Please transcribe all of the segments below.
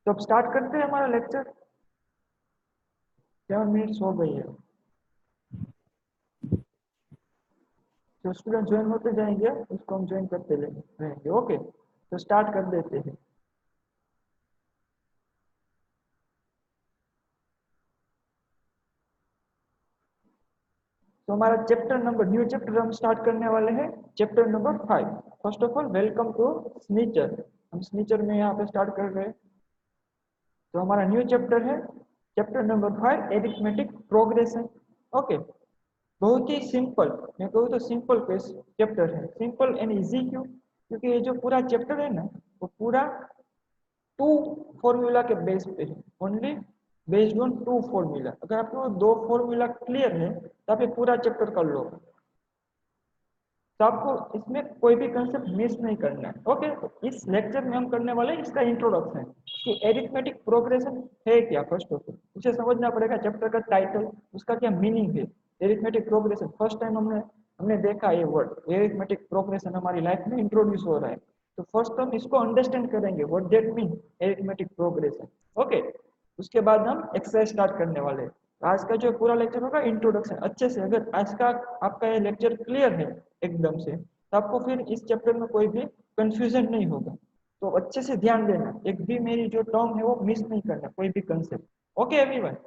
तो अब स्टार्ट करते हैं हमारा लेक्चर। 7 मिनट्स हो गई है, जो स्टूडेंट ज्वाइन होते जाएंगे उसको हम ज्वाइन करते रहेंगे। ओके, तो स्टार्ट कर देते हैं। तो हमारा चैप्टर नंबर, न्यू चैप्टर हम स्टार्ट करने वाले हैं, chapter number 5। First of all welcome to स्नीचर। हम स्नीचर में यहाँ पे स्टार्ट कर रहे हैं। तो हमारा न्यू चैप्टर है chapter number 5, arithmetic progression. Okay, बहुत ही सिंपल, मैं कहूँ तो सिंपल चैप्टर है। सिंपल एंड इजी क्यों? क्योंकि ये जो पूरा चैप्टर है ना, वो पूरा 2 फॉर्मूला के बेस पे है। Only based on 2 formula. अगर आपको 2 फॉर्मूला क्लियर है तो आप ये पूरा चैप्टर कर लो। तो आपको इसमें कोई भी कंसेप्ट मिस नहीं करना है। ओके, तो इस लेक्चर में हम करने वाले हैं इसका इंट्रोडक्शन कि एरिथमेटिक प्रोग्रेशन है क्या। फर्स्ट ऑफ ऑल उसे समझना पड़ेगा। चैप्टर का टाइटल, उसका क्या मीनिंग है, एरिथमेटिक प्रोग्रेशन। फर्स्ट टाइम हमने देखा ये वर्ड एरिथमेटिक प्रोग्रेशन हमारी लाइफ में इंट्रोड्यूस हो रहा है। तो फर्स्ट हम इसको अंडरस्टैंड करेंगे, what that mean arithmetic progression. Okay, उसके बाद हम एक्सरसाइज स्टार्ट करने वाले हैं। आज का जो पूरा लेक्चर होगा इंट्रोडक्शन अच्छे से। अगर आज का आपका ये लेक्चर क्लियर है एकदम से, तो आपको फिर इस चैप्टर में कोई भी कंफ्यूजन नहीं होगा। तो अच्छे से ध्यान देना, एक भी मेरी जो टर्म है वो मिस नहीं करना, कोई भी कंसेप्ट। ओके एवरीवन,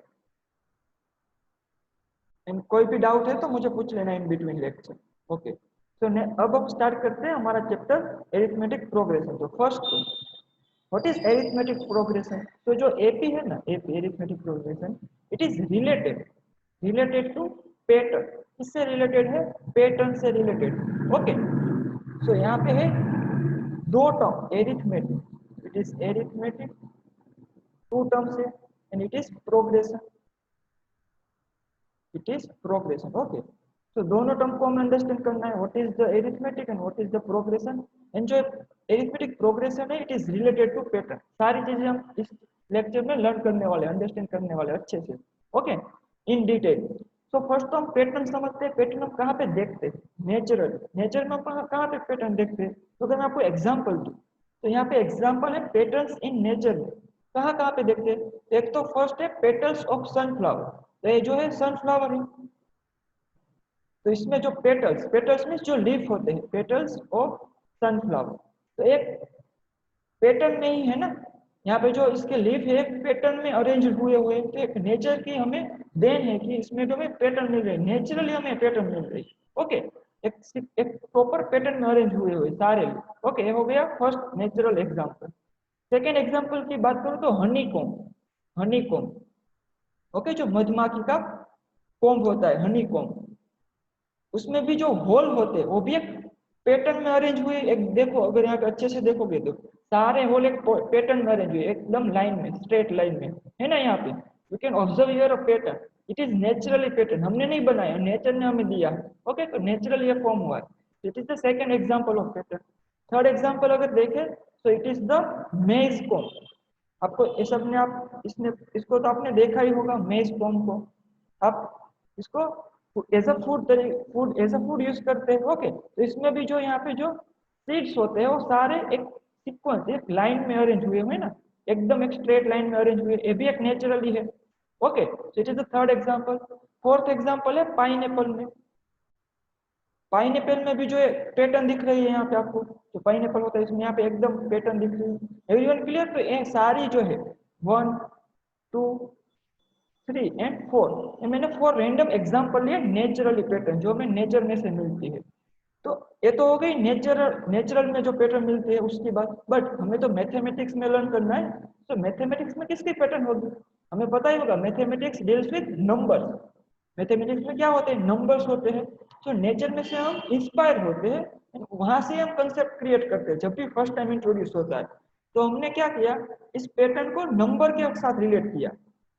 एंड कोई भी डाउट है तो मुझे पूछ लेना इन बिटवीन लेक्चर। ओके, तो अब हम स्टार्ट करते हैं हमारा चैप्टर एरिथमेटिक प्रोग्रेशन। तो first, what is arithmetic progression? तो जो एपी है ना, AP arithmetic progression, it is related to pattern. किससे रिलेटेड है? पैटर्न से रिलेटेड। ओके, सो यहाँ पे है 2 term arithmetic, it is arithmetic, 2 terms है, and it is progression, it is progression. Okay, तो दोनों टर्म को हमें अंडरस्टैंड करना है, what is the arithmetic and what is the progression. And जो एरिथमेटिक प्रोग्रेशन है, it is related to pattern. सारी चीजें हम इस लेक्चर में लर्न करने वाले, अंडरस्टैंड करने वाले अच्छे से। Okay, in detail. तो फर्स्ट तो हम पैटर्न समझते हैं। पैटर्न हम कहाँ पे देखते हैं? नेचर में हम कहाँ पे पैटर्न देखते हैं? तो अगर मैं आपको एग्जाम्पल दूं, तो यहाँ पे एग्जाम्पल है पैटर्न्स इन नेचर में। कहाँ कहाँ पे देखते हैं? एक तो फर्स्ट है पेटल्स ऑफ सनफ्लावर। तो ये जो है सनफ्लावर है, तो इसमें जो पेटल्स, पेटल्स मीन्स जो लीफ होते हैं, पेटल्स ऑफ सनफ्लावर। तो एक पैटर्न में ही है ना, यहाँ पे जो इसके लीफ है एक पैटर्न में अरेंज हुए हुए। तो एक नेचर की हमें देन है कि इसमें जो हमें पैटर्न मिल रहे हैं, नेचुरली हमें पैटर्न मिल रही है। ओके, एक प्रॉपर पैटर्न में अरेंज हुए हुए सारे। ओके, हो गया first natural example. Second example की बात करूँ तो Honey comb. Honey comb, okay, जो मधुमक्खी का कॉम्ब होता है, हनी कॉम्ब, उसमें भी जो होल होते हैं वो भी एक पैटर्न में अरेंज हुए। एक देखो, अगर यहाँ पे अच्छे से देखोगे तो सारे होल एक पैटर्न में अरेंज हुए, एकदम लाइन में, स्ट्रेट लाइन में, है ना। यहाँ पे you can observe your a pattern, it is naturally pattern, हमने नहीं बनाया, नेचर ने हमें दिया। ओके, तो नेचुरली ये फॉर्म हुआ है। It is the second example of pattern. Third example अगर देखें तो इट इज द मेज कॉम्ब। आपको ये सब ने आप इसने इसको तो आपने देखा ही होगा, मेज कॉम्ब को। आप इसको as a food as a food use करते हैं। ओके, तो इसमें भी जो यहाँ पे जो सीड्स होते हैं वो सारे एक सीक्वेंस, एक लाइन में अरेंज हुए हुए ना, एकदम एक स्ट्रेट लाइन में अरेंज हुए, ये भी एक नेचुरली है। Okay, so it is the third example. Fourth example है पाइनएप्पल में। पाइनएप्पल में भी जो है पैटर्न दिख रही है यहाँ पे आपको, जो पाइनएप्पल होता है इसमें यहाँ पे एकदम पैटर्न दिख रही है। Everyone clear? तो ये सारी जो है 1, 2, 3 एंड 4, ये मैंने 4 रैंडम एग्जांपल लिए नेचुरली पैटर्न जो हमें नेचर में से मिलती है। तो ये तो हो गई नेचुरल में जो पैटर्न मिलती है उसकी बात। बट हमें तो मैथमेटिक्स में लर्न करना है। तो मैथमेटिक्स में किसकी पैटर्न होगी? हमें पता ही होगा, mathematics deals with numbers. Mathematics में क्या होते हैं? नंबर्स होते हैं। तो नेचर में से हम इंस्पायर होते हैं, वहां से हम कंसेप्ट क्रिएट करते हैं जब भी फर्स्ट टाइम इंट्रोड्यूस होता है। तो हमने क्या किया, इस पैटर्न को नंबर के साथ रिलेट किया।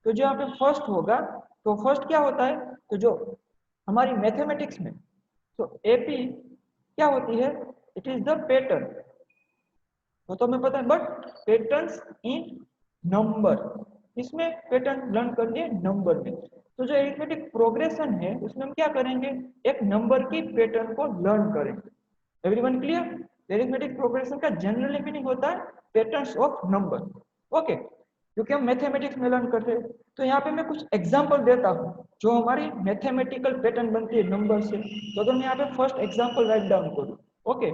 तो जो यहाँ पे फर्स्ट होगा, तो फर्स्ट क्या होता है? तो जो हमारी मैथमेटिक्स में, तो एपी क्या होती है? It is the pattern. वो तो हमें पता है, बट पैटर्न्स इन नंबर, इसमें पैटर्न लर्न कर लिए नंबर में। तो जो एरिथमेटिक प्रोग्रेशन है उसमें हम क्या करेंगे, एक नंबर की पैटर्न को लर्न करेंगे। Everyone clear? एरिथमेटिक प्रोग्रेशन का जनरल मीनिंग होता है पैटर्न्स ऑफ नंबर। ओके, क्योंकि हम मैथमेटिक्स में लर्न कर रहे हैं। तो यहाँ पे मैं कुछ एग्जांपल देता हूँ जो हमारी मैथमेटिकल पैटर्न बनती है नंबर से। तो अगर मैं यहाँ पे फर्स्ट एग्जांपल राइट डाउन करूँ, ओके,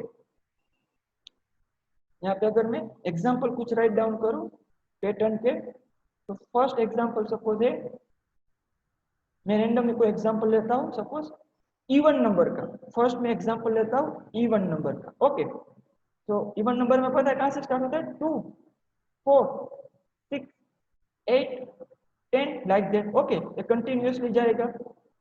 यहाँ पे अगर मैं एग्जांपल कुछ राइट डाउन करूँ पैटर्न के, तो फर्स्ट एग्जांपल सपोज है, मैं रैंडमली कोई एग्जांपल लेता हूँ, सपोज इवन नंबर का। फर्स्ट मैं एग्जांपल लेता हूँ इवन नंबर का, ओके। तो इवन नंबर में पता है कहाँ से स्टार्ट होता है, 2 4 6 8 10 लाइक दैट, ओके। ये कंटिन्यूअसली जाएगा।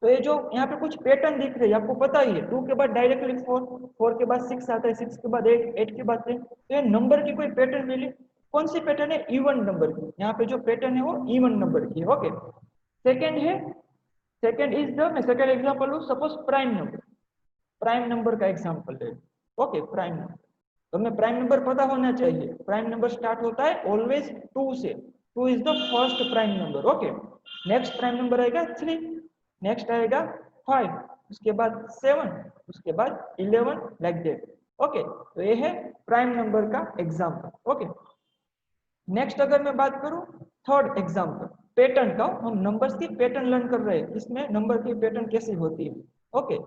तो ये जो यहाँ पे कुछ पैटर्न दिख रहे हैं आपको पता ही है, 2 के बाद डायरेक्टली 4, 4 के बाद 6 आता है, 6 के बाद 8, 8 के बाद 10। तो ये नंबर की कोई पैटर्न मिली, कौन सी पैटर्न है, इवन नंबर की। यहाँ पे जो पैटर्न है वो इवन नंबर की है, ओके। सेकेंड है, सेकेंड इज द, मैं सेकेंड एग्जांपल लूँ, suppose prime number, prime number का एग्जांपल ले, ओके, प्राइम नंबर। तो हमें प्राइम नंबर पता होना चाहिए, प्राइम नंबर स्टार्ट होता है ऑलवेज 2 से, 2 is the first prime number, okay. Next prime number आएगा 3, नेक्स्ट आएगा 5, उसके बाद 7, उसके बाद 11 लाइक दैट, ओके। तो ये है प्राइम नंबर का एग्जांपल, ओके। नेक्स्ट अगर मैं बात करूं थर्ड एग्जांपल पैटर्न का, हम नंबर्स की पैटर्न लर्न कर रहे हैं, इसमें नंबर की पैटर्न कैसी होती है, ओके।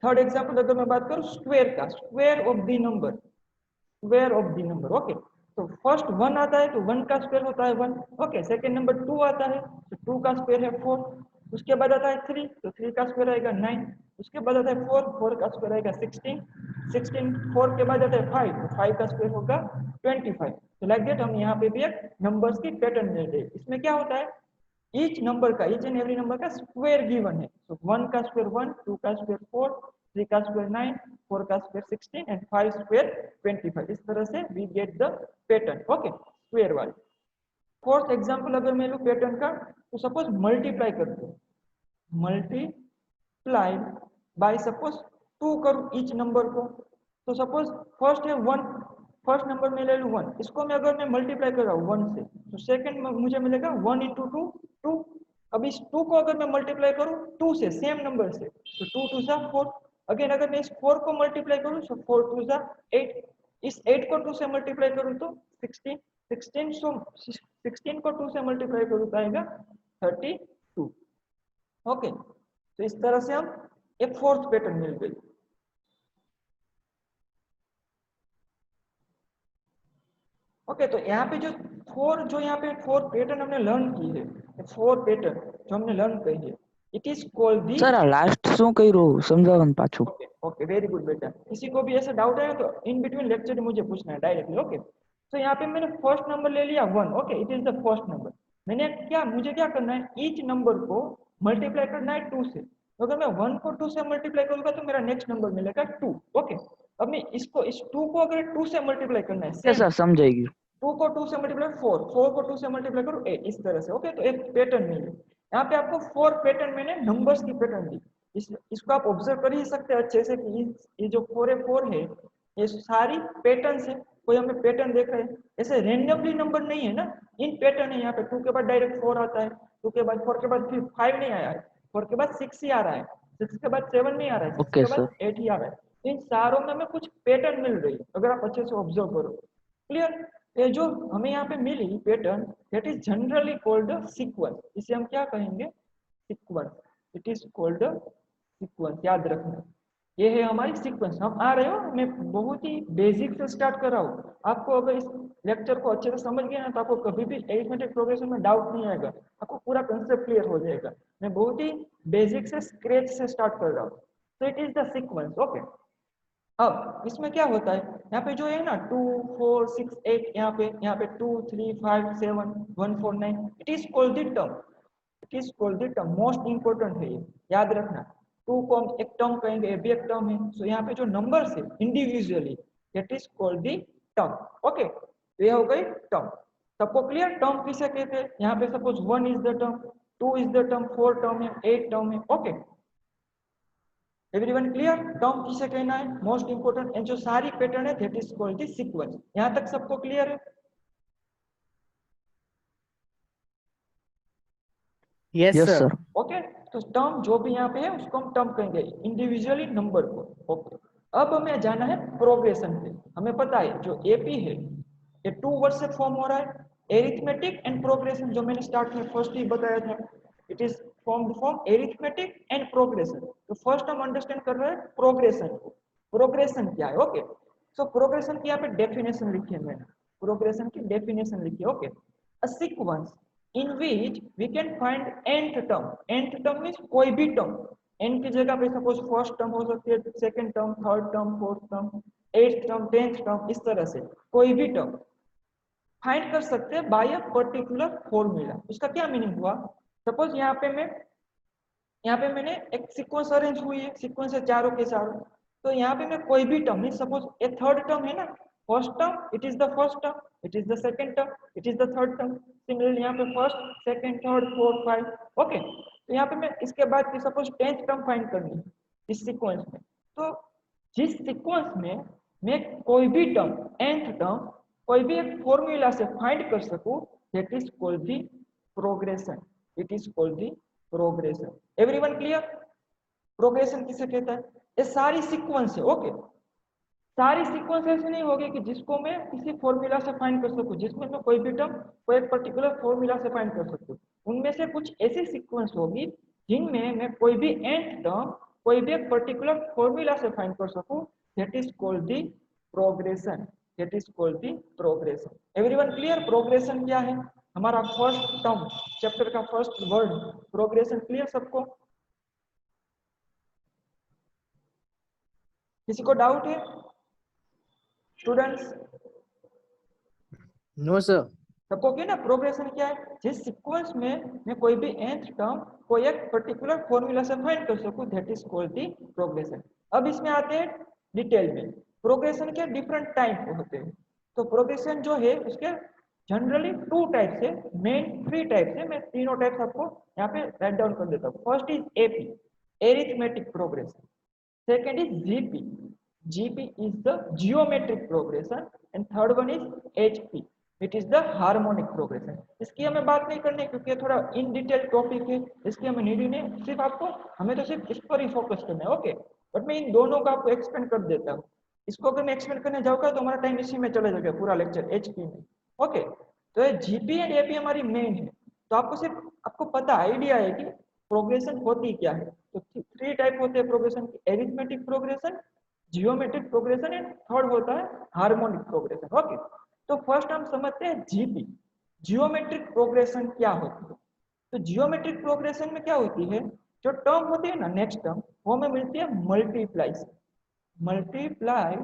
थर्ड एग्जांपल अगर मैं बात करूं स्क्वायर का, square of the number, square of the number, okay. तो फर्स्ट 1 आता है तो 1 का स्क्वायर होता है 1, ओके। सेकंड नंबर 2 आता है तो 2 का स्क्वायर है 4, उसके बाद आता है 3 तो 3 का स्क्वायर आएगा 9, उसके बाद आता है 4, 4 का स्क्वायर आएगा 16, 16 4 के बाद आता है 5 तो 5 का स्क्वायर होगा 25। तो लाइक दैट हम यहाँ पे भी एक नंबर्स की पैटर्न मिल रही है। इसमें क्या होता है, ईच नंबर का, ईच एंड एवरी नंबर का स्क्वायर गिवन है। तो 1 का स्क्वायर 1, 2 का स्क्वायर 4, 3 का स्क्वायर 9, 4 का स्क्वायर 16 एंड 5 स्क्वायर 25। इस तरह से we get the pattern, okay, square वाली। फोर्थ एग्जांपल अगर मैं लूं पैटर्न का, तो सपोज मल्टीप्लाई करते हैं, मल्टीप्लाई बाय सपोज 2 करूं ईच नंबर को। तो सपोज फर्स्ट है 1, फर्स्ट नंबर में ले लूं 1, इसको मैं अगर मैं मल्टीप्लाई कर रहा हूं 1 से, तो सेकंड में मुझे मिलेगा 1 इंटू 2 2। अब इस 2 को अगर मैं मल्टीप्लाई करूं 2 से, सेम नंबर से, तो 2 2 जा 4। अगेन अगर मैं इस 4 को मल्टीप्लाई करूं तो 4 2 जा 8, इस 8 को 2 से मल्टीप्लाई करूं तो 16, 16 को 2 से मल्टीप्लाई करूं तो आएगा 32, ओके। तो इस तरह से हम एक फोर्थ पैटर्न मिल गई। ओके, तो यहाँ पे जो यहाँ पे फोर पैटर्न हमने लर्न की है, फोर पैटर्न जो हमने लर्न की है, it is called the. Sir last શું કર્યું સમજાવવાનું પાછું? ओके ओके, वेरी गुड बेटा। किसी को भी ऐसा डाउट है तो इन बिटवीन लेक्चर मुझे पूछना है डायरेक्टली, ओके। तो यहाँ पे मैंने फर्स्ट नंबर ले लिया 1, okay, it is the first number. मैंने क्या, मुझे क्या करना है, ईच नंबर को मल्टीप्लाई करना है 2 से। तो अगर मैं 1 को 2 से मल्टीप्लाई करूंगा तो मेरा नेक्स्ट नंबर मिलेगा 2, ओके। अब मैं इसको, इस 2 को अगर 2 से मल्टीप्लाई करना है, ઓકે सेम સર સમજાઈ ગયું। 2 को 2 से मल्टीप्लाई 4, 4 को 2 से मल्टीप्लाई करो 8, इस तरह से, ओके। तो एक पैटर्न मिले। यहाँ पे आपको 4 पैटर्न मैंने नंबर्स की पैटर्न दी। इसको आप ऑब्जर्व कर ही सकते हैं अच्छे से कि ये जो 4 है ये सारी पैटर्न है। कोई हमें पैटर्न देख रहे हैं, ऐसे रेंडमली नंबर नहीं है ना, इन पैटर्न है। यहाँ पे 2 के बाद डायरेक्ट 4 आता है, 2 के बाद 4 के बाद फिर 5 नहीं आया है, 4 के बाद 6 ही आ रहा है, 6 के बाद 7 नहीं आ रहा है, 6 ઓકે के बाद સર 8 ही आ रहा है। इन सारों में हमें कुछ पैटर्न मिल रही है अगर आप अच्छे से ऑब्जर्व करो, क्लियर। ये जो हमें यहाँ पे मिली pattern, that is generally called sequence. इसे हम क्या कहेंगे, sequence. It is called sequence, याद रखना। ये है हमारी सीक्वेंस। हम आ रहे हो, मैं बहुत ही बेसिक से स्टार्ट कर रहा हूँ। आपको अगर इस लेक्चर को अच्छे से समझ गया ना तो आपको कभी भी अरिथमेटिक प्रोग्रेशन में डाउट नहीं आएगा, आपको पूरा कंसेप्ट क्लियर हो जाएगा। मैं बहुत ही बेसिक से स्क्रैच से स्टार्ट कर रहा हूँ। तो it is the sequence, okay. अब इसमें क्या होता है, यहाँ पे जो है ना 2 4 6 8, यहाँ पे 2 3 5 7 1 4 9, it is called the term. It is called the term, most important है ये, याद रखना। 2 को हम एक टर्म कहेंगे, ये भी एक टर्म है। सो यहाँ पे जो नंबर्स है individually, that is called the term, okay. तो ये हो गई टर्म। सबको क्लियर, टर्म किसे कहते हैं। यहाँ पे suppose 1 is the term, 2 is the term, 4 term है, 8 टर्म है, ओके। एवरीवन क्लियर, टर्म किसे कहना है, मोस्ट इंपोर्टेंट। एंड जो सारी पैटर्न है that is called the sequence. यहां तक सबको क्लियर है, yes yes sir. Sir. Okay. तो टर्म जो भी यहाँ पे है उसको हम टर्म कहेंगे, इंडिविजुअली नंबर को, ओके। अब हमें जाना है प्रोग्रेशन पे। हमें पता है जो एपी है ये 2 वर्ड से फॉर्म हो रहा है, एरिथमेटिक एंड प्रोग्रेशन, जो मैंने स्टार्ट में फर्स्ट ही बताया था, it is formed from arithmetic and progression. तो फर्स्ट हम अंडरस्टैंड कर रहे हैं प्रोग्रेशन को। प्रोग्रेशन क्या है? ओके, सो प्रोग्रेशन की यहाँ पे डेफिनेशन लिखी है मैंने, प्रोग्रेशन की डेफिनेशन लिखी है। Okay, a sequence in which we can find nth term, nth term means कोई भी टर्म, n की जगह पे सपोज फर्स्ट टर्म हो सकती है, second term, third term, fourth term, eighth term, 10th term, इस तरह से कोई भी टर्म फाइंड कर सकते हैं बाय अ पर्टिकुलर फॉर्मूला। उसका क्या मीनिंग हुआ? सपोज यहाँ पे मैंने एक सीक्वेंस अरेंज हुई है, सीक्वेंस है चारों के चारों, तो यहाँ पे मैं कोई भी टर्म, सपोज ए थर्ड टर्म है ना, first term it is the first term, it is the second term, it is the third term, similarly यहाँ पे first, second, third, fourth, five. Okay, तो यहाँ पे मैं इसके बाद की सपोज 10th टर्म फाइंड करनी है इस सीक्वेंस में, तो जिस सीक्वेंस में मैं कोई भी टर्म, nth टर्म कोई भी एक फॉर्मूला से फाइंड कर सकूं, that is called the progression, it is called the progression. Everyone clear? Progression किसे कहता है? ये सारी सीक्वेंस है। ओके, सारी सीक्वेंस ऐसे नहीं होगी कि जिसको मैं किसी फॉर्मूला से फाइंड कर सकूं, जिसमें मैं कोई भी टर्म कोई एक पर्टिकुलर फॉर्मूला से फाइंड कर सकूं। उनमें से कुछ ऐसी सीक्वेंस होगी जिनमें मैं कोई भी nth टर्म कोई भी एक पर्टिकुलर फॉर्मूला से फाइंड कर सकूं, that is called the progression, that is called the progression. Everyone clear? Progression क्या है? हमारा फर्स्ट टर्म चैप्टर का फर्स्ट वर्ड प्रोग्रेशन। क्लियर सबको? किसी को डाउट है स्टूडेंट्स? No sir. सबको क्या ना, प्रोग्रेशन क्या है? जिस सीक्वेंस में मैं कोई भी nth टर्म कोई एक पर्टिकुलर फॉर्मूला से फाइंड कर सकूं, that is called the progression. अब इसमें आते हैं डिटेल में। प्रोग्रेशन के डिफरेंट टाइप होते हैं। तो प्रोग्रेशन जो है उसके जनरली 2 टाइप्स है, मेन 3 टाइप्स है। मैं तीनों टाइप्स आपको यहाँ पे राइट डाउन कर देता हूँ। First is AP, arithmetic progression. Second is GP. GP is the geometric progression, and third one is HP. It is the harmonic progression. इसकी हमें बात नहीं करनी क्योंकि ये थोड़ा इन डिटेल टॉपिक है, इसकी हमें नीड नहीं। सिर्फ आपको हमें तो सिर्फ इस पर ही फोकस करना है। ओके, बट मैं इन दोनों का आपको एक्सप्लेन कर देता हूँ। इसको अगर मैं एक्सप्लेन करने जाऊँगा तो हमारा टाइम इसी में चला जाएगा पूरा लेक्चर HP में। ओके, तो ये GP एंड AP हमारी मेन है। तो आपको सिर्फ आपको पता आइडिया है कि प्रोग्रेशन होती क्या है। तो 3 टाइप होते हैं प्रोग्रेशन की, arithmetic progression, geometric progression and third होता है हार्मोनिक प्रोग्रेशन। ओके, तो फर्स्ट हम समझते हैं जीपी, जियोमेट्रिक प्रोग्रेशन क्या होती है। तो जियोमेट्रिक प्रोग्रेशन में क्या होती है, जो टर्म होती है ना नेक्स्ट टर्म, वो हमें मिलती है मल्टीप्लाई से, multiplied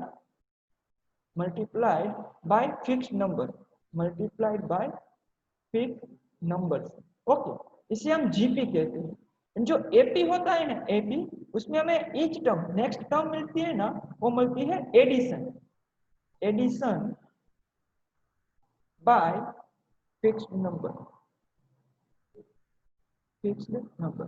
by fixed number, multiplied by fixed numbers. Okay, इसे हम जीपी कहते हैं। जो एपी होता है ना, एपी, उसमें हमें ईच टर्म नेक्स्ट टर्म मिलती है ना, वो मिलती है addition, addition by fixed number, fixed number.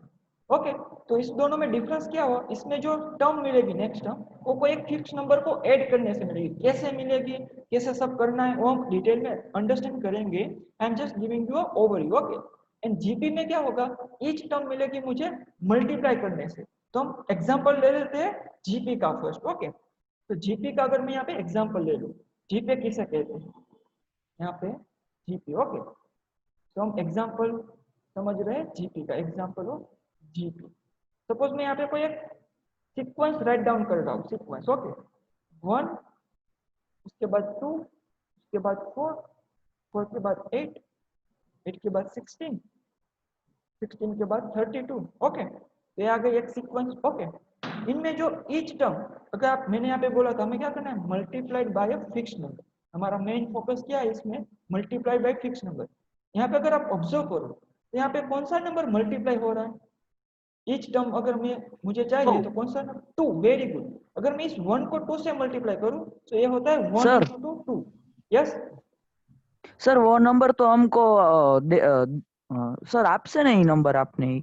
Okay, तो इस दोनों में डिफरेंस क्या हुआ? इसमें जो टर्म मिलेगी नेक्स्ट टर्म, वो कोई एक फिक्स नंबर को ऐड करने से मिलेगी। कैसे मिलेगी, कैसे सब करना है, वो हम डिटेल में अंडरस्टैंड करेंगे। I am just giving you a overview. Okay, and GP में क्या होगा, ईच टर्म मिलेगी मुझे मल्टीप्लाई करने से। तो हम एग्जांपल ले लेते हैं जीपी का फर्स्ट। ओके, तो जीपी का अगर मैं यहाँ पे एग्जांपल ले लूँ, जीपी किसे कहते हैं यहाँ पे, जीपी। ओके, तो हम एग्जांपल समझ रहे हैं जीपी का, एग्जांपल हो जीपी। सपोज मैं यहाँ पे कोई एक सीक्वेंस राइट डाउन कर रहा हूँ, सीक्वेंस। ओके, 1, उसके बाद 2, उसके बाद 4, 4 के बाद 8, 8 के बाद 16, 16 के बाद 32। ओके, तो ये आ गई एक सीक्वेंस। ओके, इनमें जो ईच टर्म, अगर आप, मैंने यहाँ पे बोला था हमें क्या करना है, multiplied by a fixed number. हमारा मेन फोकस क्या है इसमें, मल्टीप्लाई बाय फिक्स्ड नंबर। यहाँ पे अगर आप ऑब्जर्व करो तो यहाँ पे कौन सा नंबर मल्टीप्लाई हो रहा है, ईच टर्म अगर मुझे चाहिए तो कौन सा नंबर, 2। Very good. अगर मैं इस 1 को 2 से मल्टीप्लाई करूं तो ये होता है 1 सर, into 2। यस सर वो नंबर तो हमको सर आपसे नहीं, नंबर आपने ही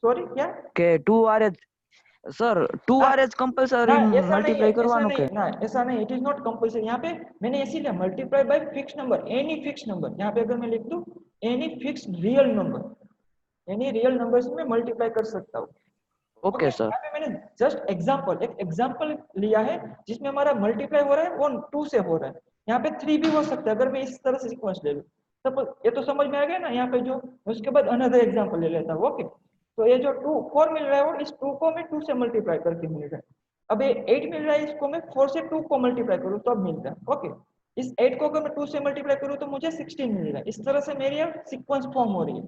सॉरी क्या के 2RH, सर 2RH कंपल्सरी ना, ऐसा नहीं है, मल्टीप्लाई ऐसा करवानो नहीं के? ना, ऐसा नहीं, इट इज नॉट कंपल्सरी। यहाँ पे मैंने इसीलिए multiply by fix number, any fix number. यहाँ पे अगर मैं लिख दूं any fix real number, any real number से मैं मल्टीप्लाई कर सकता हूँ। Okay, okay sir. यहाँ पे मैंने जस्ट एग्जांपल, एक एग्जांपल लिया है जिसमें हमारा मल्टीप्लाई हो रहा है वो 2 से हो रहा है। यहाँ पे 3 भी हो सकता है अगर मैं इस तरह से सीक्वेंस ले लूं। सपोज ये तो समझ में आ गया ना यहाँ पे जो, उसके बाद अनदर एग्जांपल ले लेता हूँ। ओके, तो ये जो 4 मिल रहा है और इस 2 को मैं 2 से मल्टीप्लाई करके मिल रहा है। अब ये 8 मिल रहा है, इसको मैं 4 से 2 को मल्टीप्लाई करूँ तो अब मिल रहा है। ओके, इस 8 को अगर मैं 2 से मल्टीप्लाई करूँ तो मुझे 16 मिल रहा है। इस तरह से मेरी अब सीक्वेंस फॉर्म हो रही है।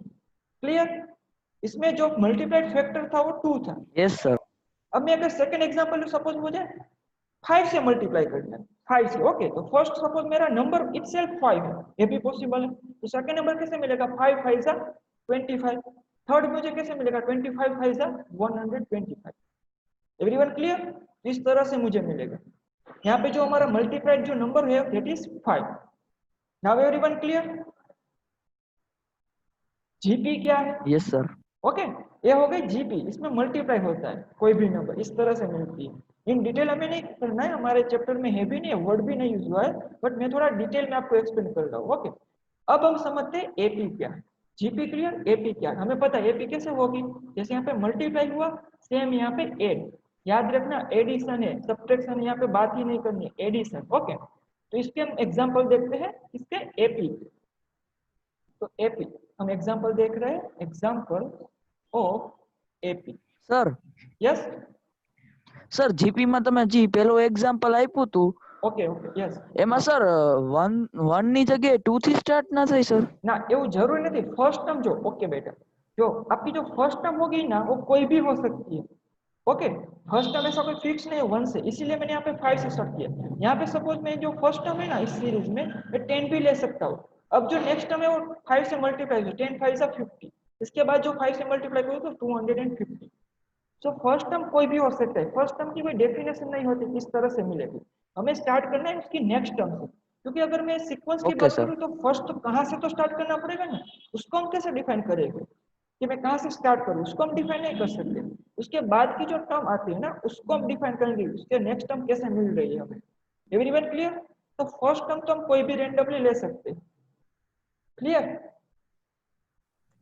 क्लियर? इसमें जो मल्टीप्लाइड फैक्टर था वो 2 था। Yes sir. अब मैं अगर सेकंड एग्जांपल लूं, सपोज मुझे 5 से मल्टीप्लाई करना है, 5 से। ओके, तो फर्स्ट सपोज मेरा नंबर इटसेल्फ 5 है, ये भी पॉसिबल है। तो सेकंड नंबर कैसे मिलेगा? 5 5 जा 25। थर्ड मुझे कैसे मिलेगा? 25 5 जा 125। Everyone clear? इस तरह से मुझे मिलेगा। यहाँ पे जो हमारा मल्टीप्लाइड जो नंबर है that is 5। Now everyone clear? GP क्या है? Yes sir. ओके, ये हो गई जीपी। इसमें मल्टीप्लाई होता है कोई भी नंबर, इस तरह से मिलती है। इन डिटेल हमें नहीं करना है, हमारे चैप्टर में है भी नहीं है, वर्ड भी नहीं यूज हुआ है, बट मैं थोड़ा डिटेल में आपको एक्सप्लेन कर रहा हूँ। ओके, अब हम समझते हैं एपी क्या है। GP clear? एपी क्या है हमें पता है। एपी कैसे होगी? जैसे यहाँ पे मल्टीप्लाई हुआ, सेम यहाँ पे एड। याद रखना, एडिशन है, सब्ट्रैक्शन यहाँ पे बात ही नहीं करनी है, एडिशन। ओके, तो इसके हम एग्जाम्पल देखते हैं, इसके एपी। तो एपी हम एग्जाम्पल देख रहे हैं, example of AP. Sir yes, sir GP માં તમે જી પેલો એક્ઝામ્પલ આપ્યું હતું ઓકે ઓકે, यस। એમાં સર 1 ની જગ્યાએ 2 થી સ્ટાર્ટ ના થાય સર? ना એવું जरूरी नहीं, फर्स्ट टर्म जो, ओके बेटा, जो आपकी जो फर्स्ट टर्म होगी ना वो कोई भी हो सकती है। ओके, फर्स्ट टर्म ऐसा कोई फिक्स नहीं है 1 से, इसीलिए मैंने यहाँ पे 5 से स्टार्ट किया। यहाँ पे सपोज मैं जो फर्स्ट टर्म है ना इस सीरीज में, मैं 10 भी ले सकता हूँ। अब जो नेक्स्ट टर्म है वो 5 से मल्टीप्लाई, 10 5 से 50, इसके बाद जो 5 से मल्टीप्लाई करूँ तो 250। सो फर्स्ट टर्म कोई भी हो सकता है, फर्स्ट टर्म की कोई डेफिनेशन नहीं होती किस तरह से मिलेगी। हमें स्टार्ट करना है उसकी नेक्स्ट टर्म से, क्योंकि अगर मैं सीक्वेंस की ओके बात सर। करूँ तो फर्स्ट कहाँ से तो स्टार्ट करना पड़ेगा ना, उसको हम कैसे डिफाइन करेंगे कि मैं कहाँ से स्टार्ट करूँ, उसको हम डिफाइन नहीं कर सकते। उसके बाद की जो टर्म आती है ना उसको हम डिफाइन करेंगे, उसके नेक्स्ट टर्म कैसे मिल रही है हमें। Everyone clear? तो फर्स्ट टर्म तो हम कोई भी रेंडमली ले सकते हैं। क्लियर?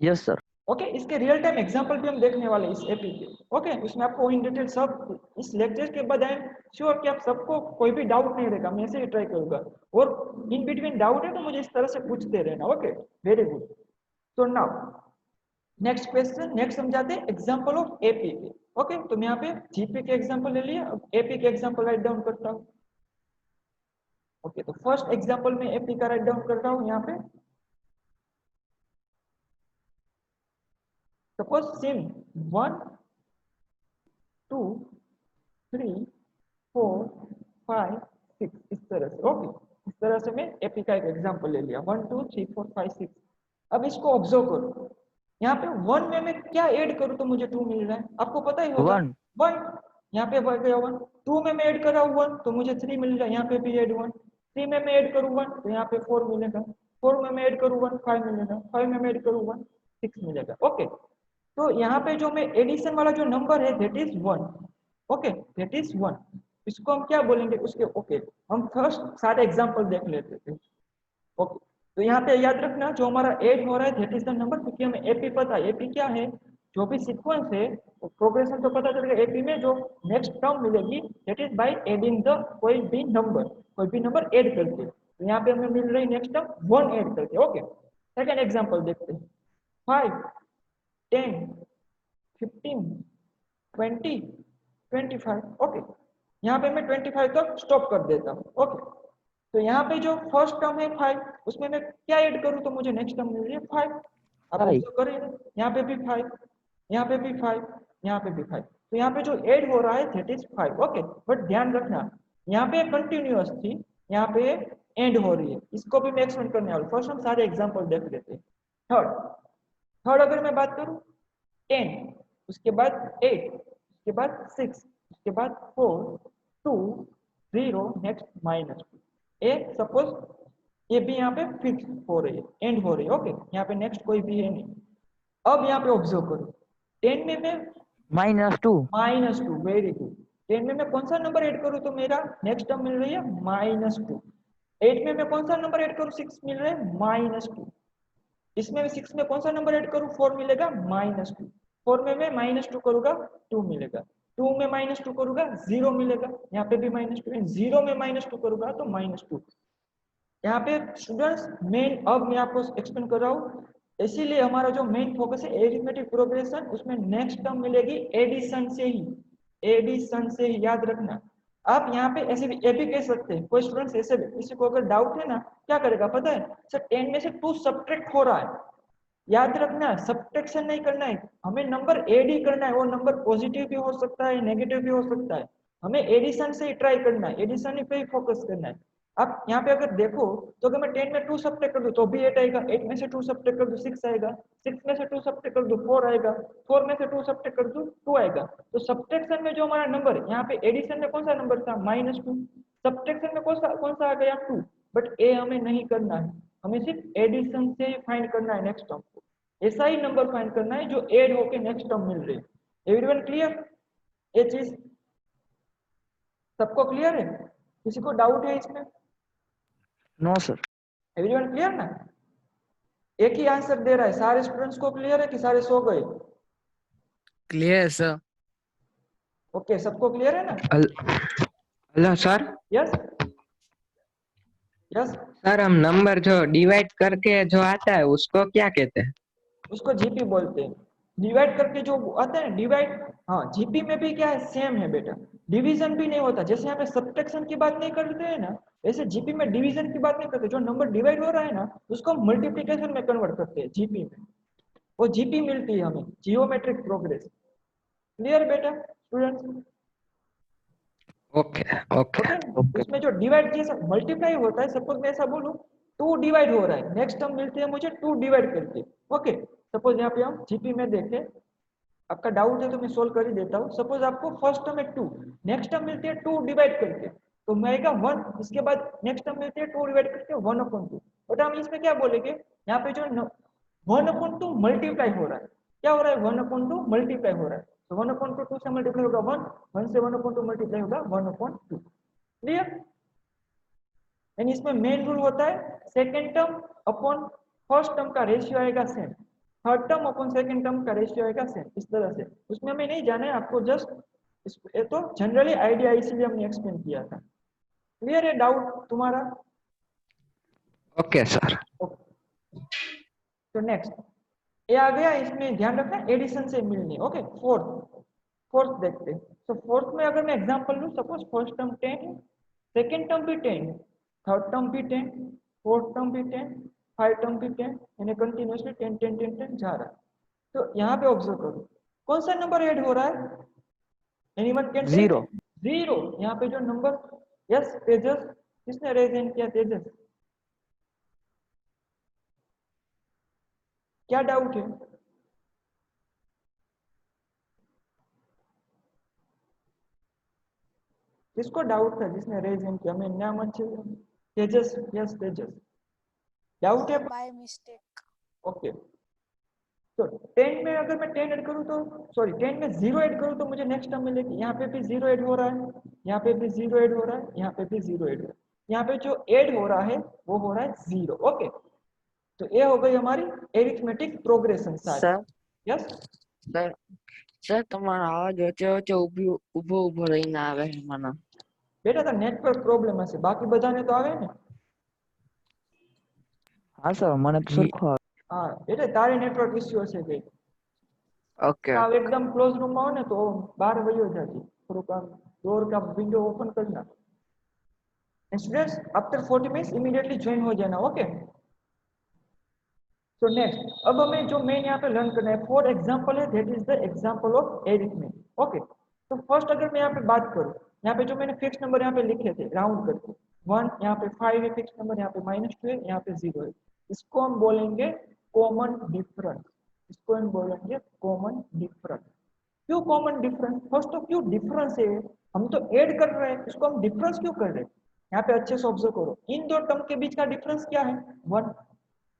Yes sir. ओके, इसके रियल टाइम एग्जांपल भी हम देखने वाले हैं इस एपी के। ओके, उसमें आपको इन डिटेल सब इस लेक्चर के बाद आई एम श्योर कि आप सबको कोई भी डाउट नहीं रहेगा, मैं ऐसे ही ट्राई करूंगा। और इन बिटवीन डाउट है तो मुझे इस तरह से पूछते रहना। Okay, very good. तो नाउ नेक्स्ट क्वेश्चन, नेक्स्ट हम जाते हैं एग्जांपल ऑफ एपी के। ओके, तो मैं यहाँ पे जीपी के एग्जांपल ले लिया, अब एपी के एग्जांपल राइट डाउन करता हूँ। ओके, तो फर्स्ट एग्जांपल में एपी का राइट डाउन करता हूँ यहाँ पे। सपोज सिम 1 2 3 4 5 6, इस तरह से। ओके, इस तरह से मैं एपी का एक एग्जांपल ले लिया, 1 2 3 4 5 6। अब इसको ऑब्जर्व करो, यहाँ पे 1 में मैं क्या ऐड करूँ तो मुझे 2 मिल रहा है, आपको पता ही होगा। 1 1 यहाँ पे बढ़ गया 1, 2 में मैं ऐड कर रहा हूँ 1 तो मुझे 3 मिल रहा है, यहाँ पे भी ऐड 1, 3 में मैं ऐड करूँ 1 तो यहाँ पे 4 मिलेगा, 4 में मैं ऐड करूँ 1 5 मिलेगा, 5 में मैं ऐड करूँ 1 6 मिलेगा। ओके, तो यहाँ पे जो मैं एडिशन वाला जो नंबर है that is 1। Okay, that is 1, इसको हम क्या बोलेंगे उसके। ओके, हम फर्स्ट सारे एग्जांपल देख लेते थे। ओके, तो यहाँ पे याद रखना जो हमारा ऐड हो रहा है दैट इज द नंबर, क्योंकि हमें एपी पता है। एपी क्या है? जो भी सीक्वेंस है प्रोग्रेशन तो पता चलेगा, एपी में जो नेक्स्ट टर्म मिलेगी that is by adding the कोई भी नंबर ऐड करके। तो यहाँ पे हमें मिल रही नेक्स्ट टर्म 1 ऐड करके। ओके, सेकंड एग्जांपल देखते हैं, 5 10 15 20 25। ओके, यहाँ पे मैं 25 तक स्टॉप कर देता हूँ। ओके, तो यहाँ पे जो फर्स्ट टर्म है 5, उसमें मैं क्या ऐड करूँ तो मुझे नेक्स्ट टर्म मिल रही है 5। आप ऑब्जर्व करें, यहाँ पे भी 5, यहाँ पे भी 5, यहाँ पे भी 5, तो यहाँ पे जो ऐड हो रहा है दैट इज 5। ओके, बट ध्यान रखना यहाँ पे कंटिन्यूअस थी, यहाँ पे एंड हो रही है, इसको भी मैं एक्सप्लेन करने वाला हूँ। फर्स्ट हम सारे एग्जांपल देख लेते हैं। थर्ड अगर मैं बात करूँ 10, उसके बाद 8, उसके बाद 6, उसके बाद 4 2 0, नेक्स्ट -2। ए सपोज ये भी यहाँ पे फिक्स हो रही है, एंड हो रही है। ओके, यहाँ पे नेक्स्ट कोई भी है नहीं। अब यहाँ पे ऑब्जर्व करो, 10 में मैं -2। -2, वेरी गुड। 10 में मैं कौन सा नंबर ऐड करूँ तो मेरा नेक्स्ट टर्म मिल रही है -2। 8 में मैं कौन सा नंबर ऐड करूँ, 6 मिल रहा है -2। इसमें 6 में कौन सा नंबर ऐड करूँ, 4 मिलेगा -2। 4 में मैं -2 करूंगा 2 मिलेगा, 2 में -2 करूंगा 0 मिलेगा, यहाँ पे भी -2, 0 में -2 करूंगा तो -2। यहाँ पे स्टूडेंट्स मेन, अब मैं आपको एक्सप्लेन कर रहा हूँ, इसीलिए हमारा जो मेन फोकस है एरिथमेटिक प्रोग्रेशन, उसमें नेक्स्ट टर्म मिलेगी एडिशन से ही, एडिशन से ही, याद रखना। आप यहाँ पे ऐसे भी ये भी कह सकते हैं, कोई स्टूडेंट्स ऐसे भी, किसी को अगर डाउट है ना, क्या करेगा पता है सर, 10 में से 2 सब्ट्रैक्ट हो रहा है, याद रखना है सब्ट्रैक्शन नहीं करना है, हमें नंबर ऐड ही करना है, वो नंबर पॉजिटिव भी हो सकता है नेगेटिव भी हो सकता है, हमें एडिशन से ही ट्राई करना है, एडिशन ही पे ही फोकस करना है। आप यहाँ पे अगर देखो तो अगर मैं 10 में 2 सब्ट्रैक्ट कर दूं तो भी 8 आएगा, 8 में से 2 सब्ट्रैक्ट कर दूं 6 आएगा, 6 में से 2 सब्ट्रैक्ट कर दूं 4 आएगा, 4 में से 2 सब्ट्रैक्ट कर दूं 2 आएगा। तो सब्ट्रैक्शन में जो हमारा नंबर, यहाँ पे एडिशन में कौन सा नंबर था -2, सब्ट्रैक्शन में कौन सा आ गया 2, बट ए हमें नहीं करना है, हमें सिर्फ एडिशन से ही फाइंड करना है नेक्स्ट टर्म को, ऐसा ही नंबर फाइंड करना है जो ऐड होके नेक्स्ट टर्म मिल रही है। Everyone clear? ये चीज सबको क्लियर है? किसी को डाउट है इसमें? No sir. एवरीवन क्लियर ना? एक ही आंसर दे रहा है, सारे स्टूडेंट्स को क्लियर है कि सारे सो गए? Clear sir. ओके, सबको क्लियर है ना? Hello sir. Yes yes. Sir हम नंबर जो डिवाइड करके जो आता है उसको क्या कहते हैं? उसको जीपी बोलते हैं। डिवाइड करके जो आता है डिवाइड, हाँ जीपी में भी क्या है, सेम है बेटा, डिवीजन भी नहीं होता, जैसे यहाँ पे सब्ट्रैक्शन की बात नहीं करते हैं ना, वैसे जीपी में डिवीजन की बात नहीं करते, जो नंबर डिवाइड हो रहा है ना उसको हम मल्टीप्लिकेशन में कन्वर्ट करते हैं जीपी में, वो जीपी मिलती है हमें, जियोमेट्रिक प्रोग्रेस। क्लियर बेटा स्टूडेंट्स? ओके ओके ओके, उसमें जो डिवाइड जैसा मल्टीप्लाई होता है, सपोज मैं ऐसा बोलूं 2 डिवाइड हो रहा है, नेक्स्ट टर्म मिलती है मुझे 2 डिवाइड करके। ओके, सपोज यहाँ पे हम जीपी में देखें, आपका डाउट है तो मैं सोल्व कर ही देता हूँ। सपोज आपको फर्स्ट टर्म है 2, नेक्स्ट टर्म मिलती है 2 डिवाइड करके, तो मैं आएगा 1, इसके बाद नेक्स्ट टर्म मिलती है 2 डिवाइड करके 1/2, बट हम इसमें क्या बोलेंगे, यहाँ पे जो 1/2 मल्टीप्लाई हो रहा है, क्या हो रहा है 1/2 मल्टीप्लाई हो रहा है, तो 1/2 2 से मल्टीप्लाई होगा 1, 1 से 1/2 मल्टीप्लाई होगा 1/2। क्लियर? यानी इसमें मेन रूल होता है second term upon first term का रेशियो आएगा same, third term upon second term का रेशियो आएगा सेम, इस तरह से। उसमें हमें नहीं जाना है, आपको जस्ट ये तो जनरली आइडिया, इसीलिए हमने एक्सप्लेन किया था। क्लियर है डाउट तुम्हारा? Okay sir. तो नेक्स्ट ये आ गया, इसमें ध्यान रखना एडिशन से मिलनी। ओके, फोर्थ देखते हैं। तो फोर्थ में अगर मैं एग्जांपल लूं, सपोज फर्स्ट टर्म 10 है, सेकेंड टर्म भी 10, थर्ड टर्म भी 10, फोर्थ टर्म भी 10, फाइव टर्म भी 10, यानी कंटिन्यूसली 10 10 10 10 जा रहा है। तो यहाँ पे ऑब्जर्व करो कौन सा नंबर ऐड हो रहा है, एनीवन कैन टेल? 0। 0। यहाँ पे जो नंबर, यस तेजस, किसने रेज हैंड किया? तेजस, क्या डाउट है? किसको डाउट था जिसने रेज हैंड किया? मैं नाम अच्छे, तेजस, यस तेजस, डाउट है? By mistake. ओके, तो 10 में अगर मैं 10 ऐड करूं तो, सॉरी 10 में 0 ऐड करूं तो मुझे नेक्स्ट टर्म मिलेगी, यहाँ पे भी 0 ऐड हो रहा है, यहाँ पे भी 0 ऐड हो रहा है, यहाँ पे भी 0 ऐड हो रहा है, यहाँ पे जो ऐड हो रहा है वो हो रहा है 0। ओके, तो ये हो गई हमारी एरिथमेटिक प्रोग्रेशन सारी। सर यस सर सर તમારો અવાજ વચ્ચે વચ્ચે ઉભો ઉભો રહીને આવે છે મને। बेटा तो नेटवर्क प्रॉब्लम હશે, બાકી બધાને તો આવે ને? हाँ सर, મને તો સરખો આવે। हाँ बेटा तारे नेटवर्क इश्यू હશે કઈ। ઓકે आप एकदम क्लोज रूम में हो ना तो बाहर वही जाती, थोड़ा काम डोर का विंडो ओपन करना। Students after 40 minutes immediately join हो जाना। ओके, तो नेक्स्ट अब हमें जो मेन यहाँ पे लर्न करना है, फॉर एग्जांपल है, that is the example of arithmetic. Okay, तो फर्स्ट अगर मैं यहाँ पे बात करूँ, यहाँ पे जो मैंने फिक्स नंबर यहाँ पे लिखे थे राउंड करके, 1, यहाँ पे 5 है फिक्स नंबर, यहाँ पे -2 है, यहाँ पे 0 है, इसको हम बोलेंगे कॉमन डिफरेंस, इसको हम बोलेंगे कॉमन डिफरेंस। क्यों कॉमन डिफरेंस? फर्स्ट तो क्यों डिफरेंस है, हम तो ऐड कर रहे हैं, इसको हम डिफरेंस क्यों कर रहे हैं? यहाँ पे अच्छे से ऑब्जर्व करो, इन दो टर्म के बीच का डिफरेंस क्या है? 1।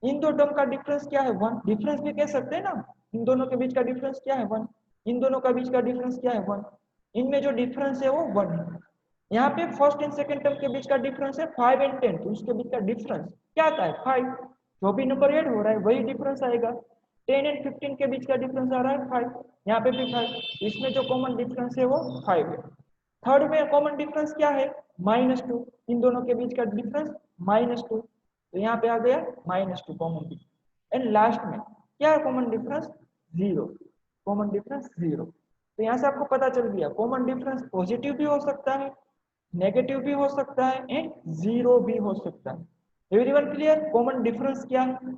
इन दो टर्म का डिफरेंस क्या है? 1। डिफरेंस भी कह सकते हैं ना, इन दोनों के बीच का डिफरेंस क्या है? 1। इन दोनों का बीच का डिफरेंस क्या है? 1। इनमें जो डिफरेंस है वो 1 है। यहाँ पे फर्स्ट एंड सेकंड टर्म के बीच का डिफरेंस है 5 एंड 10, तो उसके बीच का डिफरेंस क्या आता है? 5। जो भी नंबर ऐड हो रहा है वही डिफरेंस आएगा। 10 एंड 15 के बीच का डिफरेंस आ रहा है 5, यहाँ पे भी 5, इसमें जो कॉमन डिफरेंस है वो 5 है। थर्ड में कॉमन डिफरेंस क्या है? -2, इन दोनों के बीच का डिफरेंस -2, तो यहाँ पे आ गया -2 कॉमन डिफरेंस। एंड लास्ट में क्या है कॉमन डिफरेंस? 0, common difference 0। तो यहाँ से आपको पता चल गया कॉमन डिफरेंस पॉजिटिव भी हो सकता है, नेगेटिव भी हो सकता है एंड 0 भी हो सकता है। Everyone clear? कॉमन डिफरेंस क्या है?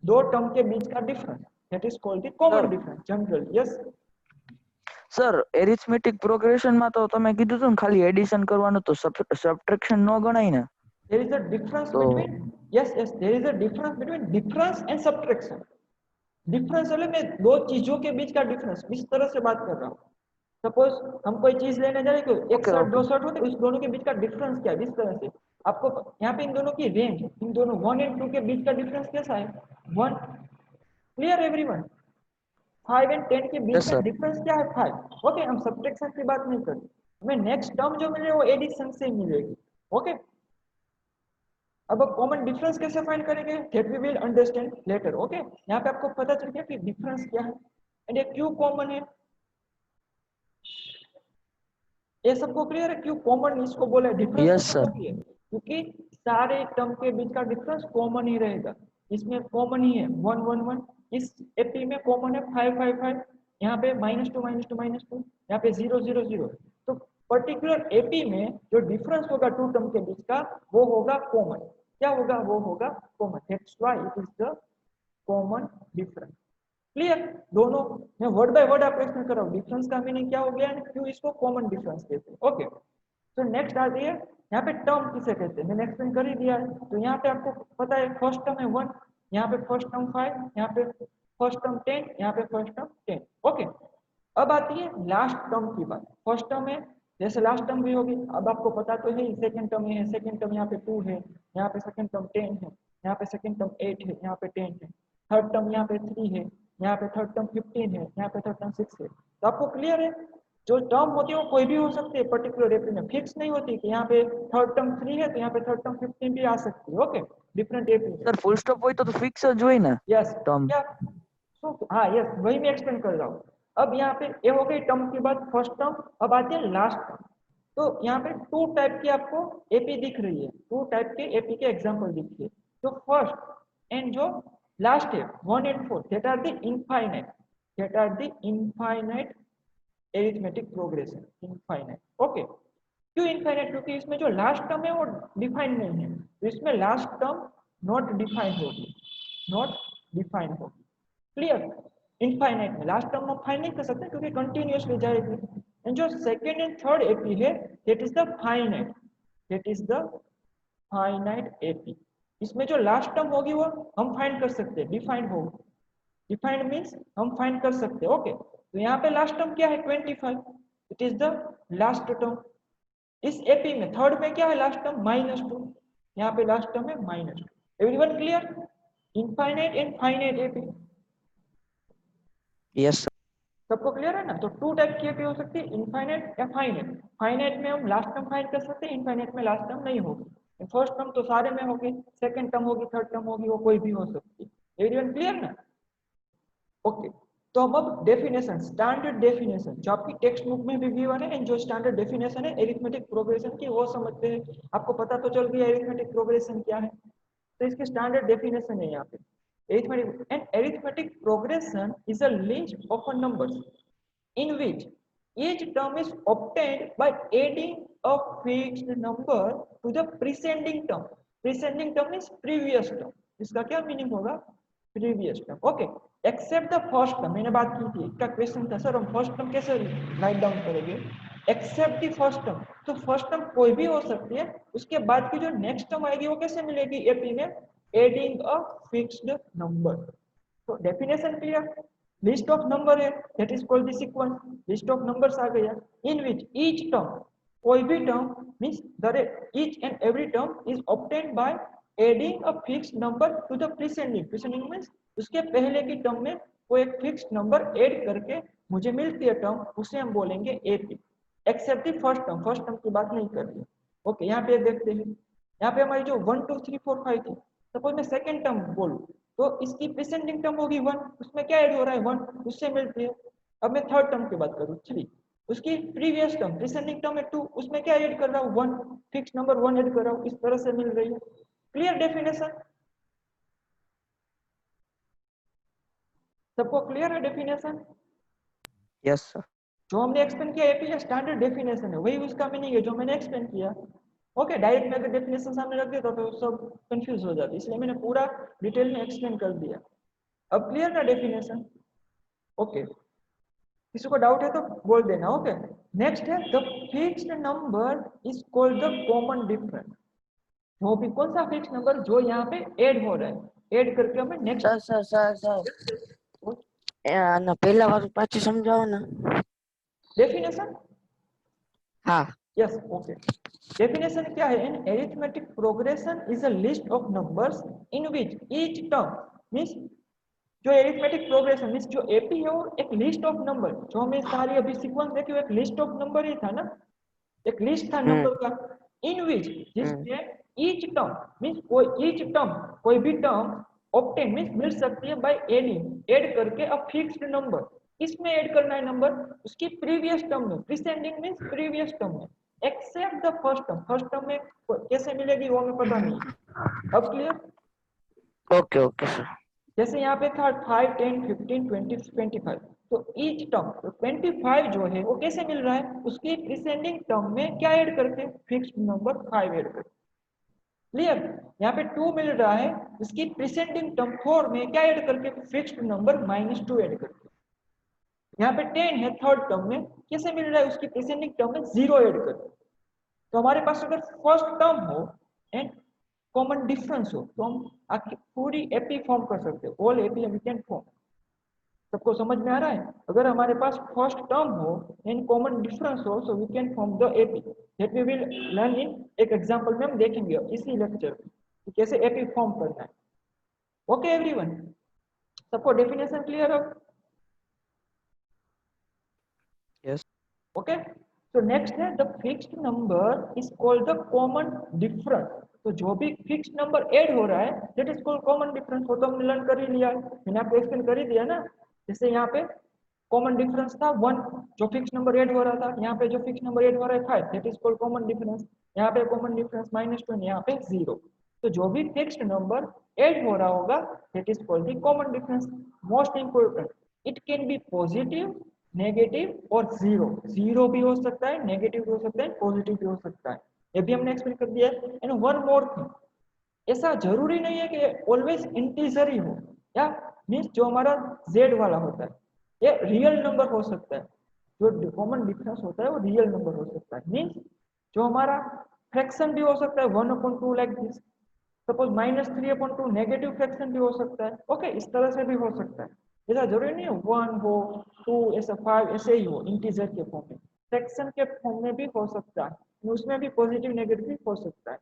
दो टर्म के बीच का difference, that is called the common difference general. Yes sir arithmetic પ્રોગ્રેશનમાં તો તમે કીધું હતું ને ખાલી એડિશન કરવાનું, તો સબટ્રેક્શન નો ગણાય ને? there is a difference तो between there is a difference between difference and subtraction। Difference मतलब मैं दो चीजों के बीच का डिफरेंस इस तरह से बात कर रहा हूँ। सपोज हम कोई चीज लेने जा रहे हैं, एक Okay, शर्ट okay. दो शर्ट होते, उस दोनों के बीच का डिफरेंस क्या है, इस तरह से आपको यहाँ पे इन दोनों की रेंज, इन दोनों 1 और 2 के बीच का डिफरेंस कैसा है? 1। Clear everyone? 5 और 10 के बीच Yes, का sir. डिफरेंस क्या है? 5। ओके, हम सब्ट्रैक्शन की बात नहीं करते, हमें नेक्स्ट टर्म जो मिले वो एडिशन से ही मिलेगी। ओके, अब कॉमन डिफरेंस कैसे फाइंड करेंगे, that we will understand later. Okay, यहाँ पे आपको पता चल गया कि डिफरेंस क्या है एंड ये क्यों कॉमन है, ये सबको क्लियर है? क्यों कॉमन इसको बोला है डिफरेंस? Yes, sir. क्योंकि सारे टर्म के बीच का डिफरेंस कॉमन ही रहेगा। इसमें कॉमन ही है 1 1 1, इस एपी में कॉमन है 5 5 5, यहाँ पे -2 -2, यहाँ पे 0 0 0। तो पर्टिकुलर एपी में जो डिफरेंस होगा टू टर्म के बीच का वो होगा कॉमन। क्या होगा? वो होगा common. That's why it is the common difference. Clear? दोनों मैं वर्ड बाय वर्ड आपको एक्सप्लेन कर रहा हूँ, डिफरेंस का मीनिंग क्या हो गया है, क्यों इसको कॉमन डिफरेंस कहते हैं। ओके, तो नेक्स्ट आ रही है यहाँ पे टर्म किसे कहते हैं, मैंने एक्सप्लेन कर ही दिया है। तो यहाँ पे आपको पता है फर्स्ट टर्म है 1, यहाँ पे फर्स्ट टर्म 5, यहाँ पे फर्स्ट टर्म 10, यहाँ पे फर्स्ट टर्म 10। ओके, अब आती है लास्ट टर्म की बात। फर्स्ट टर्म है जैसे लास्ट टर्म भी होगी, अब आपको पता तो है सेकंड टर्म है, सेकंड टर्म यहाँ पे 2 है, यहाँ पे सेकंड टर्म 10 है, यहाँ पे सेकंड टर्म 8 है, यहाँ पे 10 है, थर्ड टर्म यहाँ पे 3 है, यहाँ पे थर्ड टर्म 15 है, यहाँ पे थर्ड टर्म 6 है। तो आपको क्लियर है जो टर्म होती है वो कोई भी हो सकती है, पर्टिकुलर एपी में फिक्स नहीं होती कि यहाँ पे थर्ड टर्म 3 है तो यहाँ पे थर्ड टर्म 15 भी आ सकती है। ओके, डिफरेंट एपी में। સર ફૂલ સ્ટોપ હોય તો ફિક્સ જ હોય ને यस टर्म? क्या? हाँ यस, वही मैं एक्सप्लेन कर रहा हूँ। अब यहाँ पे ये हो गई टर्म की बात, फर्स्ट टर्म। अब आती है लास्ट टर्म। तो यहाँ पे 2 टाइप की आपको एपी दिख रही है, 2 टाइप के एपी के एग्जांपल दिखिए। जो फर्स्ट एंड जो लास्ट है 1 और 4, that are the infinite, that are the infinite arithmetic progression, infinite. Okay, क्यों इनफाइनाइट? क्योंकि इसमें जो लास्ट टर्म है वो डिफाइंड नहीं है, तो इसमें लास्ट टर्म नॉट डिफाइंड होगी, नॉट डिफाइंड होगी। क्लियर? इनफाइनाइट में लास्ट टर्म हम फाइंड नहीं कर सकते क्योंकि कंटिन्यूअसली जाएगी। एंड जो सेकंड एंड थर्ड एपी है that is the finite, that is the finite AP. इसमें जो लास्ट टर्म होगी वो हम फाइंड कर सकते हैं, डिफाइंड होगी। डिफाइंड मींस हम फाइंड कर सकते हैं। ओके, तो यहाँ पे लास्ट टर्म क्या है 25, it is the last term. इस एपी में थर्ड में क्या है लास्ट टर्म -2, यहाँ पे लास्ट टर्म है -2। Everyone clear? Infinite and finite AP yes sir. सबको क्लियर है ना? तो 2 टाइप की एपी हो सकती है, इनफाइनाइट या फाइनाइट। फाइनाइट में हम लास्ट टर्म फाइंड कर सकते हैं, इनफाइनाइट में लास्ट टर्म नहीं होगी। फर्स्ट टर्म तो सारे में होगी, सेकंड टर्म होगी, थर्ड टर्म होगी, वो कोई भी हो सकती है। एवरीवन क्लियर ना? ओके, तो हम अब डेफिनेशन, स्टैंडर्ड डेफिनेशन जो आपकी टेक्स्ट बुक में भी गिवन है एंड जो स्टैंडर्ड डेफिनेशन है एरिथमेटिक प्रोग्रेशन की वो समझते हैं। आपको पता तो चल गया एरिथमेटिक प्रोग्रेशन क्या है, तो इसकी स्टैंडर्ड डेफिनेशन है यहाँ पे। Arithmetic progression is a list of numbers in which each term is obtained by adding a fixed number to the preceding term. Preceding term is previous term. इसका क्या meaning होगा? previous term. Okay, except the first term. मैंने बात की थी, इसका question था sir हम फर्स्ट टर्म कैसे राइट डाउन करेंगे? Except the first term. तो फर्स्ट टर्म कोई भी हो सकती है, उसके बाद की जो नेक्स्ट टर्म आएगी वो कैसे मिलेगी एपी में? Adding a fixed number. तो definition clear? List of number है that is called the sequence, list of numbers आ गया इन विच ईच टर्म, कोई भी term means each and every term is obtained by adding a fixed number to the preceding. Preceding means उसके पहले की term में कोई एक फिक्स्ड नंबर ऐड करके मुझे मिलती है टर्म, उसे हम बोलेंगे AP. Except the first term, first term की बात नहीं कर रही। ओके, यहाँ पे देखते हैं, यहाँ पे हमारी जो 1 2 3 4 5 थी, सपोज मैं सेकंड टर्म बोलूं तो इसकी प्रीसेंडिंग टर्म होगी 1, उसमें क्या ऐड हो रहा है 1, उससे मिलती है। अब मैं थर्ड टर्म की बात करूं 3, उसकी प्रीवियस टर्म प्रीसेंडिंग टर्म है 2, उसमें क्या ऐड कर रहा हूं 1, फिक्स नंबर 1 ऐड कर रहा हूं, इस तरह से मिल रही है। Clear definition? सबको क्लियर है डेफिनेशन? Yes sir. जो हमने एक्सप्लेन किया एपी स्टैंडर्ड डेफिनेशन है, वही उसका मीनिंग है जो मैंने एक्सप्लेन किया। ओके, डायरेक्ट में अगर डेफिनेशन सामने रख देता तो सब कंफ्यूज हो जाती, इसलिए मैंने पूरा डिटेल में एक्सप्लेन कर दिया। अब क्लियर ना डेफिनेशन? ओके, किसी को डाउट है तो बोल देना। ओके, नेक्स्ट है the fixed number is called the common difference. वो भी कौन सा फिक्स नंबर जो यहाँ पे ऐड हो रहा है, ऐड करके हमें नेक्स्ट સર આના પહેલા વાળું પાછું સમજાવો ને. डेफिनेशन। હા. Yes, okay. डेफिनेशन क्या है? An arithmetic progression is a list of numbers in which each term means, जो एरिथमेटिक प्रोग्रेशन मींस जो एपी है वो एक लिस्ट ऑफ नंबर, जो हमें सारी अभी सीक्वेंस देखी एक लिस्ट ऑफ नंबर ही था ना, एक लिस्ट था नंबर का, इन विच जिसमें ईच टर्म मींस कोई ईच टर्म कोई भी टर्म ऑब्टेन मींस मिल सकती है बाय एडिंग ऐड करके अ फिक्स्ड नंबर। किसमें ऐड करना है नंबर? उसकी प्रीवियस टर्म में, प्रीसेंडिंग मींस प्रीवियस टर्म में, except the first term. First term में कैसे मिलेगी वो हमें पता नहीं है। अब क्लियर? Okay okay sir. जैसे यहाँ पे था 5, 10, 15, 20, 25, तो ईच टर्म तो 25 जो है वो कैसे मिल रहा है? उसकी प्रीसेंडिंग टर्म में क्या ऐड करके? फिक्स्ड नंबर 5 ऐड करके। क्लियर? यहाँ पे 2 मिल रहा है, इसकी प्रीसेंडिंग टर्म 4 में क्या ऐड करके? फिक्स्ड नंबर -2 ऐड करके। यहाँ पे 10 है थर्ड टर्म में, कैसे मिल रहा है? उसकी प्रीसेंडिंग टर्म में 0 ऐड करके। तो हमारे पास अगर फर्स्ट टर्म हो एंड कॉमन डिफरेंस हो तो हम आखिर पूरी एपी फॉर्म कर सकते हैं, all AP we can form. सबको समझ में आ रहा है? अगर हमारे पास फर्स्ट टर्म हो एंड कॉमन डिफरेंस हो so we can form the AP, that we will learn in एक एग्जांपल में हम देखेंगे इसी लेक्चर में कि कैसे एपी फॉर्म करना है। ओके एवरीवन, सबको डेफिनेशन क्लियर हो? यस। ओके, तो नेक्स्ट है the fixed number is called the common difference. तो जो भी फिक्स्ड नंबर ऐड हो रहा है that is called common difference. वो तो हमने लर्न कर ही लिया, मैंने आपको एक्सप्लेन कर ही दिया ना। जैसे यहाँ पे कॉमन डिफरेंस था 1, जो फिक्स्ड नंबर ऐड हो रहा था, यहाँ पे जो फिक्स्ड नंबर ऐड हो रहा है 5, that is called common difference. यहाँ पे कॉमन डिफरेंस -2, यहाँ पे 0। तो जो भी फिक्स्ड नंबर ऐड हो रहा होगा that is called the common difference. Most important, it can be positive, negative और जीरो। जीरो भी हो सकता है, नेगेटिव भी हो सकता है, पॉजिटिव भी हो सकता है। ये भी हमने एक्सप्लेन कर दिया है। एंड वन मोर थिंग, ऐसा जरूरी नहीं है कि ऑलवेज इंटीजर ही हो, या मींस जो हमारा z वाला होता है ये रियल नंबर हो सकता है। जो कॉमन डिफरेंस होता है वो रियल नंबर हो सकता है, मींस जो हमारा फ्रैक्शन भी हो सकता है 1/2 like this. Suppose -3/2 negative fraction भी हो सकता है। ओके, इस तरह से भी हो सकता है। ऐसा जरूरी नहीं है 1 हो 2 ऐसा 5 ऐसे ही हो इंटीजर के फॉर्म में, फ्रैक्शन के फॉर्म में भी हो सकता है, उसमें भी पॉजिटिव नेगेटिव भी हो सकता है।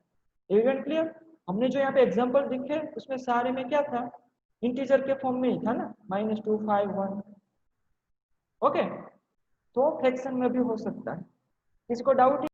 Even clear? हमने जो यहाँ पे एग्जांपल दिखे उसमें सारे में क्या था? इंटीजर के फॉर्म में ही था ना, -2, 5, 1। ओके, तो फ्रैक्शन में भी हो सकता है। किसी को डाउट?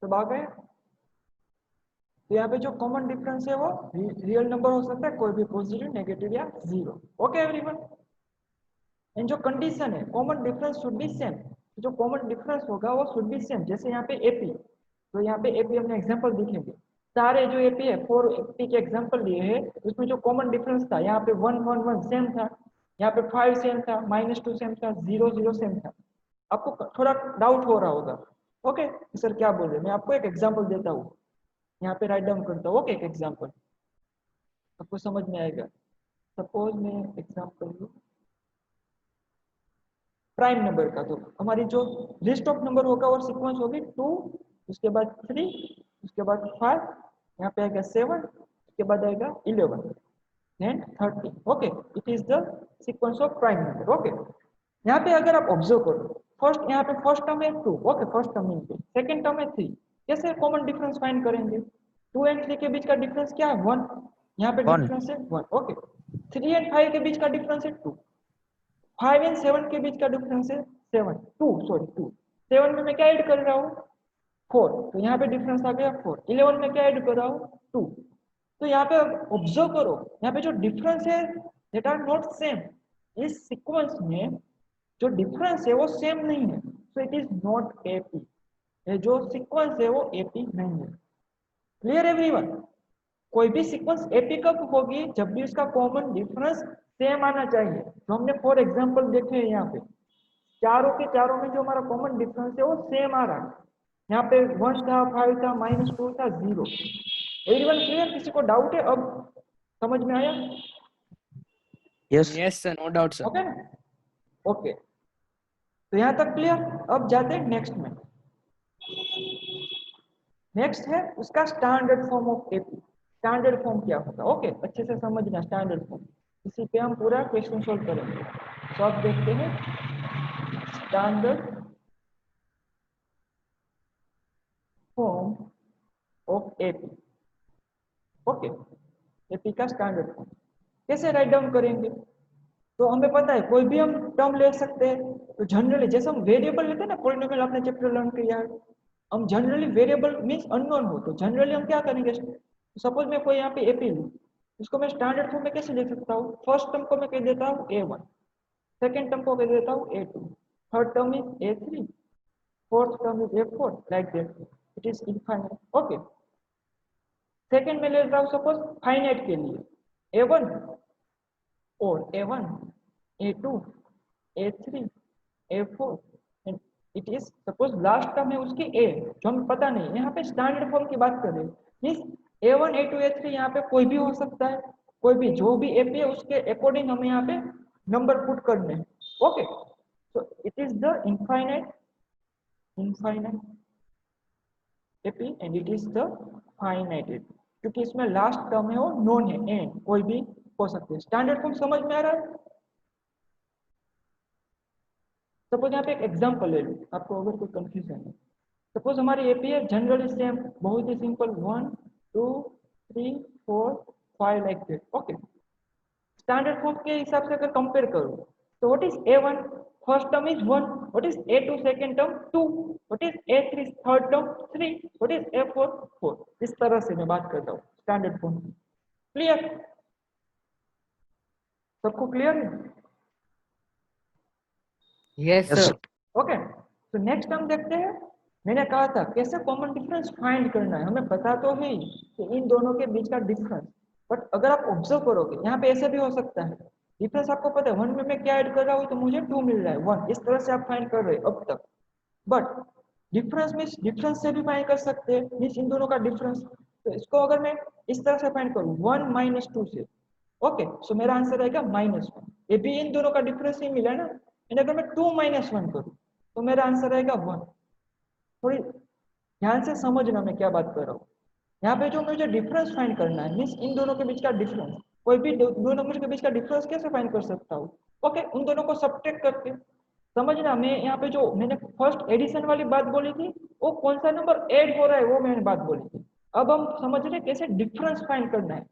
तो आ गए। तो यहाँ पे जो कॉमन डिफरेंस है वो रियल नंबर हो सकता है, कोई भी पॉजिटिव, नेगेटिव या जीरो। ओके एवरीवन, एंड जो कंडीशन है common difference should be same, जो कॉमन डिफरेंस होगा वो शुड बी सेम। जैसे यहाँ पे एपी, तो यहाँ पे एपी हमने एग्जांपल दिखेंगे, सारे जो एपी है 4 एपी के एग्जांपल लिए हैं, उसमें जो कॉमन डिफरेंस था यहाँ पे 1, 1, 1 सेम था, यहाँ पे 5 सेम था, -2 सेम था, 0, 0 सेम था। आपको थोड़ा डाउट हो रहा होगा, ओके सर क्या बोल रहे, मैं आपको एक एग्जाम्पल देता हूँ, यहाँ पे राइट डाउन करता हूँ। ओके, एक एग्जाम्पल, आपको समझ में आएगा। सपोज मैं एग्जांपल लूं प्राइम नंबर का, तो हमारी जो लिस्ट ऑफ नंबर होगा और सीक्वेंस होगी 2, उसके बाद 3, उसके बाद 5, यहाँ पे आएगा 7, उसके बाद आएगा 11 then 30। Okay, it is the sequence of prime number. Okay, यहाँ पे अगर आप ऑब्जर्व करो, फर्स्ट यहाँ पे फर्स्ट टर्म है 2, ओके, फर्स्ट टर्म है, सेकंड टर्म है 3, कैसे कॉमन डिफरेंस फाइंड करेंगे? 2 एंड 3 के बीच का डिफरेंस क्या है? 1, यहाँ पे One. डिफरेंस है 1। ओके, 3 एंड 5 के बीच का डिफरेंस है 2, 5 एंड 7 के बीच का डिफरेंस है 2। 7 में मैं क्या ऐड कर रहा हूँ? 4, तो यहाँ पे डिफरेंस आ गया 4। 11 में क्या ऐड कर रहा हूँ? 2। तो यहाँ पे ऑब्जर्व करो, यहाँ पे जो डिफरेंस है दैट आर नॉट सेम। इस सीक्वेंस में जो डिफरेंस है वो सेम नहीं है, so it is not AP. ये जो सीक्वेंस है वो एपी नहीं है। Clear everyone? कोई भी सीक्वेंस एपी कब होगी? जब भी उसका कॉमन डिफरेंस सेम आना चाहिए। जो हमने फॉर एग्जांपल देखे हैं यहाँ पे, चारों के चारों में जो हमारा कॉमन डिफरेंस है वो सेम आ रहा है। यहाँ पे 1 था, 5 था, -2 था, 0। Everyone clear? किसी को डाउट है? अब समझ में आया? Yes yes sir, no doubt sir. Okay ना? ओके, तो यहाँ तक क्लियर। अब जाते हैं नेक्स्ट में। नेक्स्ट है उसका standard form of AP. Standard form क्या होगा? ओके, अच्छे से समझना स्टैंडर्ड फॉर्म। इसी पे हम पूरा क्वेश्चन सोल्व करेंगे। तो आप देखते हैं standard form of AP. Okay, AP का स्टैंडर्ड फॉर्म कैसे राइट डाउन करेंगे? तो हमें पता है कोई भी हम टर्म ले सकते हैं। तो जनरली जैसे हम वेरिएबल लेते हैं ना, पॉलिनोमियल आपने चैप्टर लर्न किया है, हम जनरली वेरिएबल मींस अननोन हो, तो जनरली हम क्या करेंगे? सपोज मैं कोई यहाँ पे एपी लूँ, इसको मैं स्टैंडर्ड फॉर्म में कैसे लिख सकता हूँ? फर्स्ट टर्म को मैं कह देता हूँ a1, सेकेंड टर्म को कह देता हूँ a2, third term is a3, fourth term is a4, like that. It is infinite. Okay, second में ले रहा हूँ सपोज फाइनाइट के लिए a1 और a1, a2, a3, a4 and it is suppose last term है उसकी a, जो हमें पता नहीं। यहाँ पे स्टैंडर्ड फॉर्म की बात कर रहे हैं, मींस a1, a2, a3 यहाँ पे कोई भी हो सकता है। कोई भी जो भी एपी है उसके अकॉर्डिंग हमें यहाँ पे नंबर पुट करने हैं। Okay, so it is the infinite AP and it is the finite AP, क्योंकि इसमें लास्ट टर्म है वो नॉन है, एंड कोई भी हो सकते हैं। स्टैंडर्ड फॉर्म समझ में आ रहा है? सपोज यहाँ पे एक एग्जांपल ले लो, आपको अगर कोई कंफ्यूजन है। सपोज हमारी एपी है जनरली सेम, बहुत ही simple, 1 2 3 4 5 like that. Okay, standard form के हिसाब से अगर कंपेयर करो, तो what is a1 first term is 1, what is a2 second term 2, what is a3 third term 3, what is a4 4। इस तरह से मैं बात करता हूँ स्टैंडर्ड फॉर्म। क्लियर? सबको क्लियर है? Yes yes sir. ओके, तो नेक्स्ट हम देखते हैं। मैंने कहा था कैसे कॉमन डिफरेंस फाइंड करना है। हमें पता तो है ही कि इन दोनों के बीच का डिफरेंस, बट अगर आप ऑब्जर्व करोगे यहाँ पे ऐसे भी हो सकता है। डिफरेंस आपको पता है 1 में मैं क्या ऐड कर रहा हूँ तो मुझे 2 मिल रहा है 1, इस तरह से आप फाइंड कर रहे हैं अब तक। बट डिफरेंस मीन्स डिफरेंस से भी फाइंड कर सकते हैं, मीन्स इन दोनों का डिफरेंस। तो इसको अगर मैं इस तरह से फाइंड करूँ 1 - 2 से, ओके, सो मेरा आंसर आएगा -1। ये भी इन दोनों का डिफरेंस ही मिला ना। एंड अगर मैं 2 - 1 करूँ तो मेरा आंसर आएगा 1। थोड़ी ध्यान से समझना मैं क्या बात कर रहा हूँ। यहाँ पे जो मुझे डिफरेंस फाइंड करना है, मीन्स इन दोनों के बीच का डिफरेंस। कोई भी दो नंबर के बीच का डिफरेंस कैसे फाइंड कर सकता हूँ? ओके, उन दोनों को सब्ट्रैक्ट करके। समझना, मैं यहाँ पे जो मैंने फर्स्ट एडिशन वाली बात बोली थी, वो कौन सा नंबर ऐड हो रहा है वो मैंने बात बोली थी। अब हम समझ रहे कैसे डिफरेंस फाइंड करना है।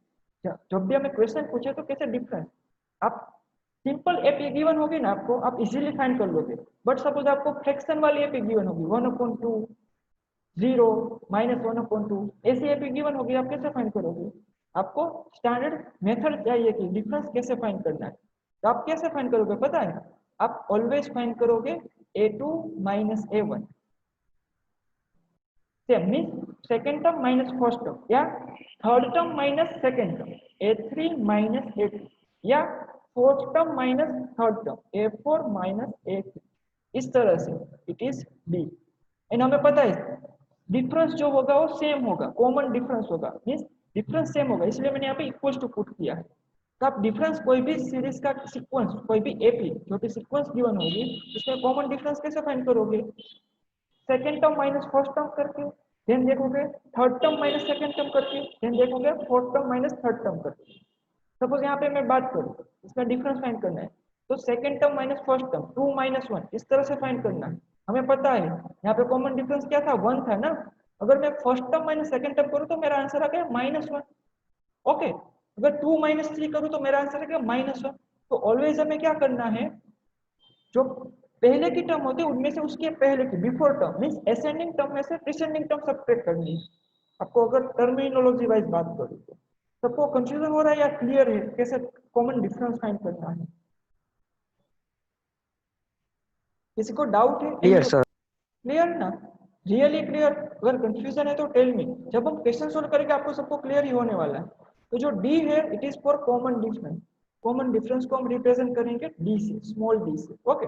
जब भी हमें क्वेश्चन पूछे तो कैसे डिफरेंस, आप सिंपल एपी गिवन होगी ना आपको, आप इजीली फाइंड कर लोगे। बट सपोज आपको फ्रैक्शन वाली एपी गिवन होगी 1/2, 0, -1/2, ऐसी एपी गिवन होगी, आप कैसे फाइंड करोगे? आपको स्टैंडर्ड मेथड चाहिए कि डिफरेंस कैसे फाइंड करना है। तो आप कैसे फाइंड करोगे पता है? आप ऑलवेज फाइंड करोगे a2 - a1, same means second term minus first term, या third term minus second term a3 - a2, या fourth term minus third term a4 - a3। इस तरह से इट इज b। एंड हमें पता है डिफरेंस जो होगा वो सेम होगा, कॉमन डिफरेंस होगा, मीन्स डिफरेंस सेम होगा, इसलिए मैंने यहाँ पे इक्वल्स टू पुट किया है। तो आप डिफरेंस कोई भी सीरीज का सीक्वेंस, कोई भी एपी जो भी सीक्वेंस गिवन होगी उसमें कॉमन डिफरेंस कैसे फाइंड करोगे? Second term minus first term करके, देन देखोगे third term minus second term करके, देन देखोगे fourth term minus third term करके। सपोज यहाँ पे मैं बात करूँ, इसका डिफरेंस फाइंड करना है, तो second term minus first term 2 minus 1 इस तरह से फाइंड करना है। हमें पता है यहाँ पे कॉमन डिफरेंस क्या था, 1 था ना। अगर मैं first term minus second term करूँ तो मेरा आंसर आ गया -1। ओके, अगर 2 माइनस 3 करूँ तो मेरा आंसर आ गया -1। तो ऑलवेज हमें क्या करना है, जो पहले की टर्म होती है उनमें से उसके पहले की before term means ascending term में से डिसेंडिंग टर्म सब्ट्रैक्ट करनी है। आपको अगर टर्मिनोलॉजी वाइज बात करूँ तो सबको कंफ्यूजन हो रहा है या क्लियर है कैसे कॉमन डिफरेंस फाइंड करना है? किसी को डाउट है? Clear sir. क्लियर ना? Really clear? अगर कंफ्यूजन है तो टेल मी, जब हम क्वेश्चन सोल्व करेंगे आपको सबको क्लियर ही होने वाला है। तो जो डी है it is for common difference. Common difference को हम रिप्रेजेंट करेंगे डी से, स्मॉल डी से। ओके,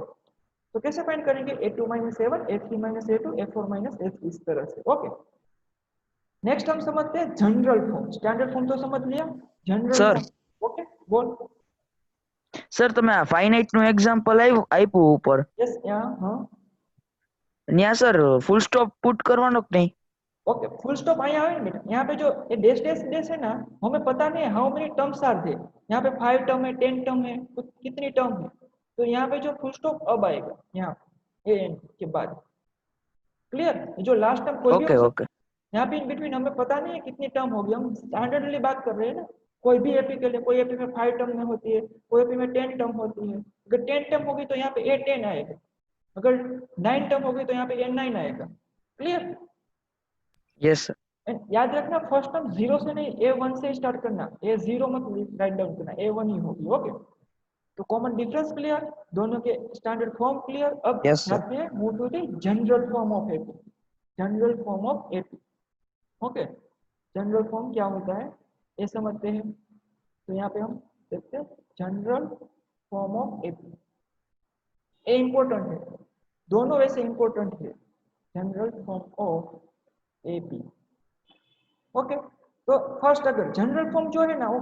तो कैसे फाइंड करेंगे? a2 minus a1, a3 minus a2, a4 minus a3 इस तरह से। ओके, नेक्स्ट हम समझते हैं जनरल फॉर्म। स्टैंडर्ड फॉर्म तो समझ लिया, जनरल सर फॉर्म। ओके बोल। સર તમે આ ફાઇનાઇટ નું એક્ઝામ્પલ આપ્યું ઉપર, यस, यहाँ हाँ ત્યાં સર ફૂલ સ્ટોપ પુટ કરવાનો કે નહીં? ओके, फुल स्टॉप यहाँ आवे बेटा। यहाँ पे जो ये डैश डैश डैश है ना, हमें पता नहीं है how many terms are there. यहाँ पे 5 टर्म है, 10 टर्म है, कुछ कितनी टर्म है। तो यहाँ पे जो फुल स्टॉप अब आएगा यहाँ ए एन के बाद। क्लियर? जो लास्ट टर्म कोई भी ઓકે हो सकता ઓકે है। यहाँ पे इन बिटवीन हमें पता नहीं है कितनी टर्म होगी, हम स्टैंडर्डली बात कर रहे हैं ना। कोई भी एपी के लिए, कोई एपी में 5 टर्म में होती है, कोई एपी में 10 टर्म होती है। अगर 10 टर्म होगी तो यहाँ पे A10 आएगा, अगर 9 टर्म होगी तो यहाँ पे A9 आएगा। क्लियर? Yes sir. एंड याद रखना फर्स्ट टर्म 0 से नहीं A1 से स्टार्ट करना, A0 मत राइट डाउन करना, A1 ही होगी। ओके, तो कॉमन डिफरेंस क्लियर, दोनों के स्टैंडर्ड फॉर्म क्लियर। अब Yes, sir. जाते हैं move to the general form of AP. General form of AP. Okay, general form क्या होता है ये समझते हैं। तो यहाँ पे हम देखते हैं general form of AP. A important है, दोनों वैसे इंपॉर्टेंट है। General form of AP. Okay, तो फर्स्ट अगर जनरल फॉर्म जो है ना वो